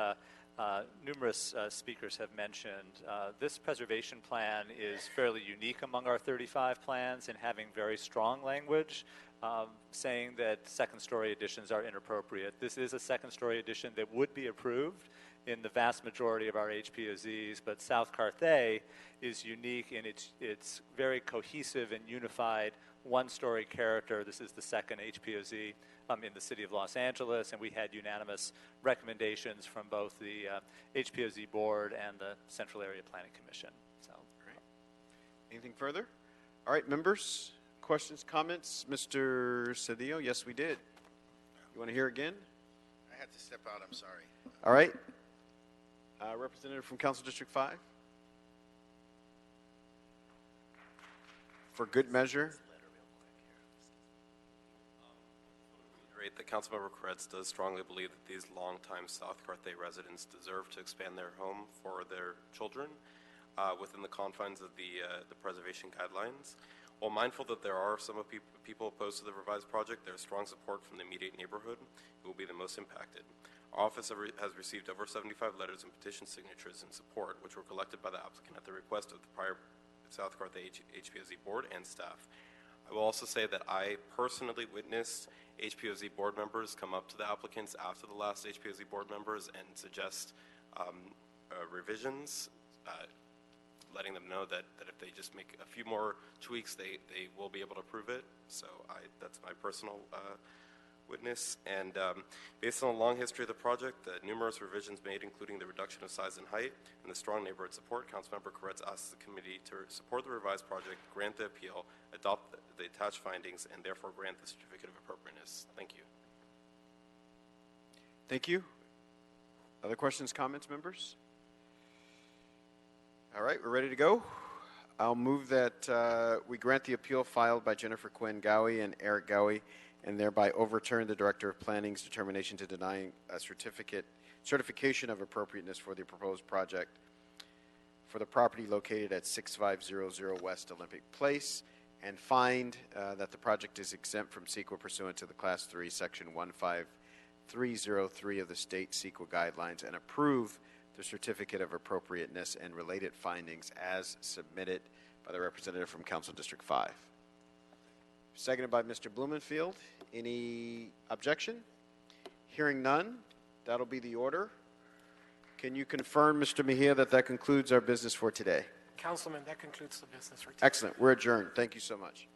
[SPEAKER 10] numerous speakers have mentioned, this preservation plan is fairly unique among our 35 plans in having very strong language saying that second-story additions are inappropriate. This is a second-story addition that would be approved in the vast majority of our HPOZs, but South Carthay is unique in its very cohesive and unified one-story character. This is the second HPOZ in the city of Los Angeles, and we had unanimous recommendations from both the HPOZ board and the Central Area Planning Commission. So,
[SPEAKER 1] great. Anything further? All right, members, questions, comments? Mr. Cedillo, yes, we did. You want to hear again?
[SPEAKER 11] I had to step out, I'm sorry.
[SPEAKER 1] All right. Representative from Council District 5. For good measure.
[SPEAKER 4] That Councilmember Koretz does strongly believe that these longtime South Carthay residents deserve to expand their home for their children within the confines of the preservation guidelines. While mindful that there are some people opposed to the revised project, there is strong support from the immediate neighborhood who will be the most impacted. Our office has received over 75 letters and petition signatures in support, which were collected by the applicant at the request of the prior South Carthay HPOZ board and staff. I will also say that I personally witnessed HPOZ board members come up to the applicants after the last HPOZ board members and suggest revisions, letting them know that if they just make a few more tweaks, they will be able to approve it. So that's my personal witness. And based on a long history of the project, the numerous revisions made, including the reduction of size and height, and the strong neighborhood support, Councilmember Koretz asks the committee to support the revised project, grant the appeal, adopt the attached findings, and therefore grant the certificate of appropriateness. Thank you.
[SPEAKER 1] Thank you. Other questions, comments, members? All right, we're ready to go. I'll move that we grant the appeal filed by Jennifer Quinn Gowie and Eric Gowie, and thereby overturn the Director of Planning's determination to deny a certification of appropriateness for the proposed project for the property located at 6500 West Olympic Place, and find that the project is exempt from CEQA pursuant to the Class 3, Section 15303 of the state CEQA guidelines, and approve the certificate of appropriateness and related findings as submitted by the representative from Council District 5. Seconded by Mr. Blumenfield. Any objection? Hearing none, that'll be the order. Can you confirm, Mr. Mejia, that concludes our business for today?
[SPEAKER 6] Councilman, that concludes the business for today.
[SPEAKER 1] Excellent. We're adjourned. Thank you so much.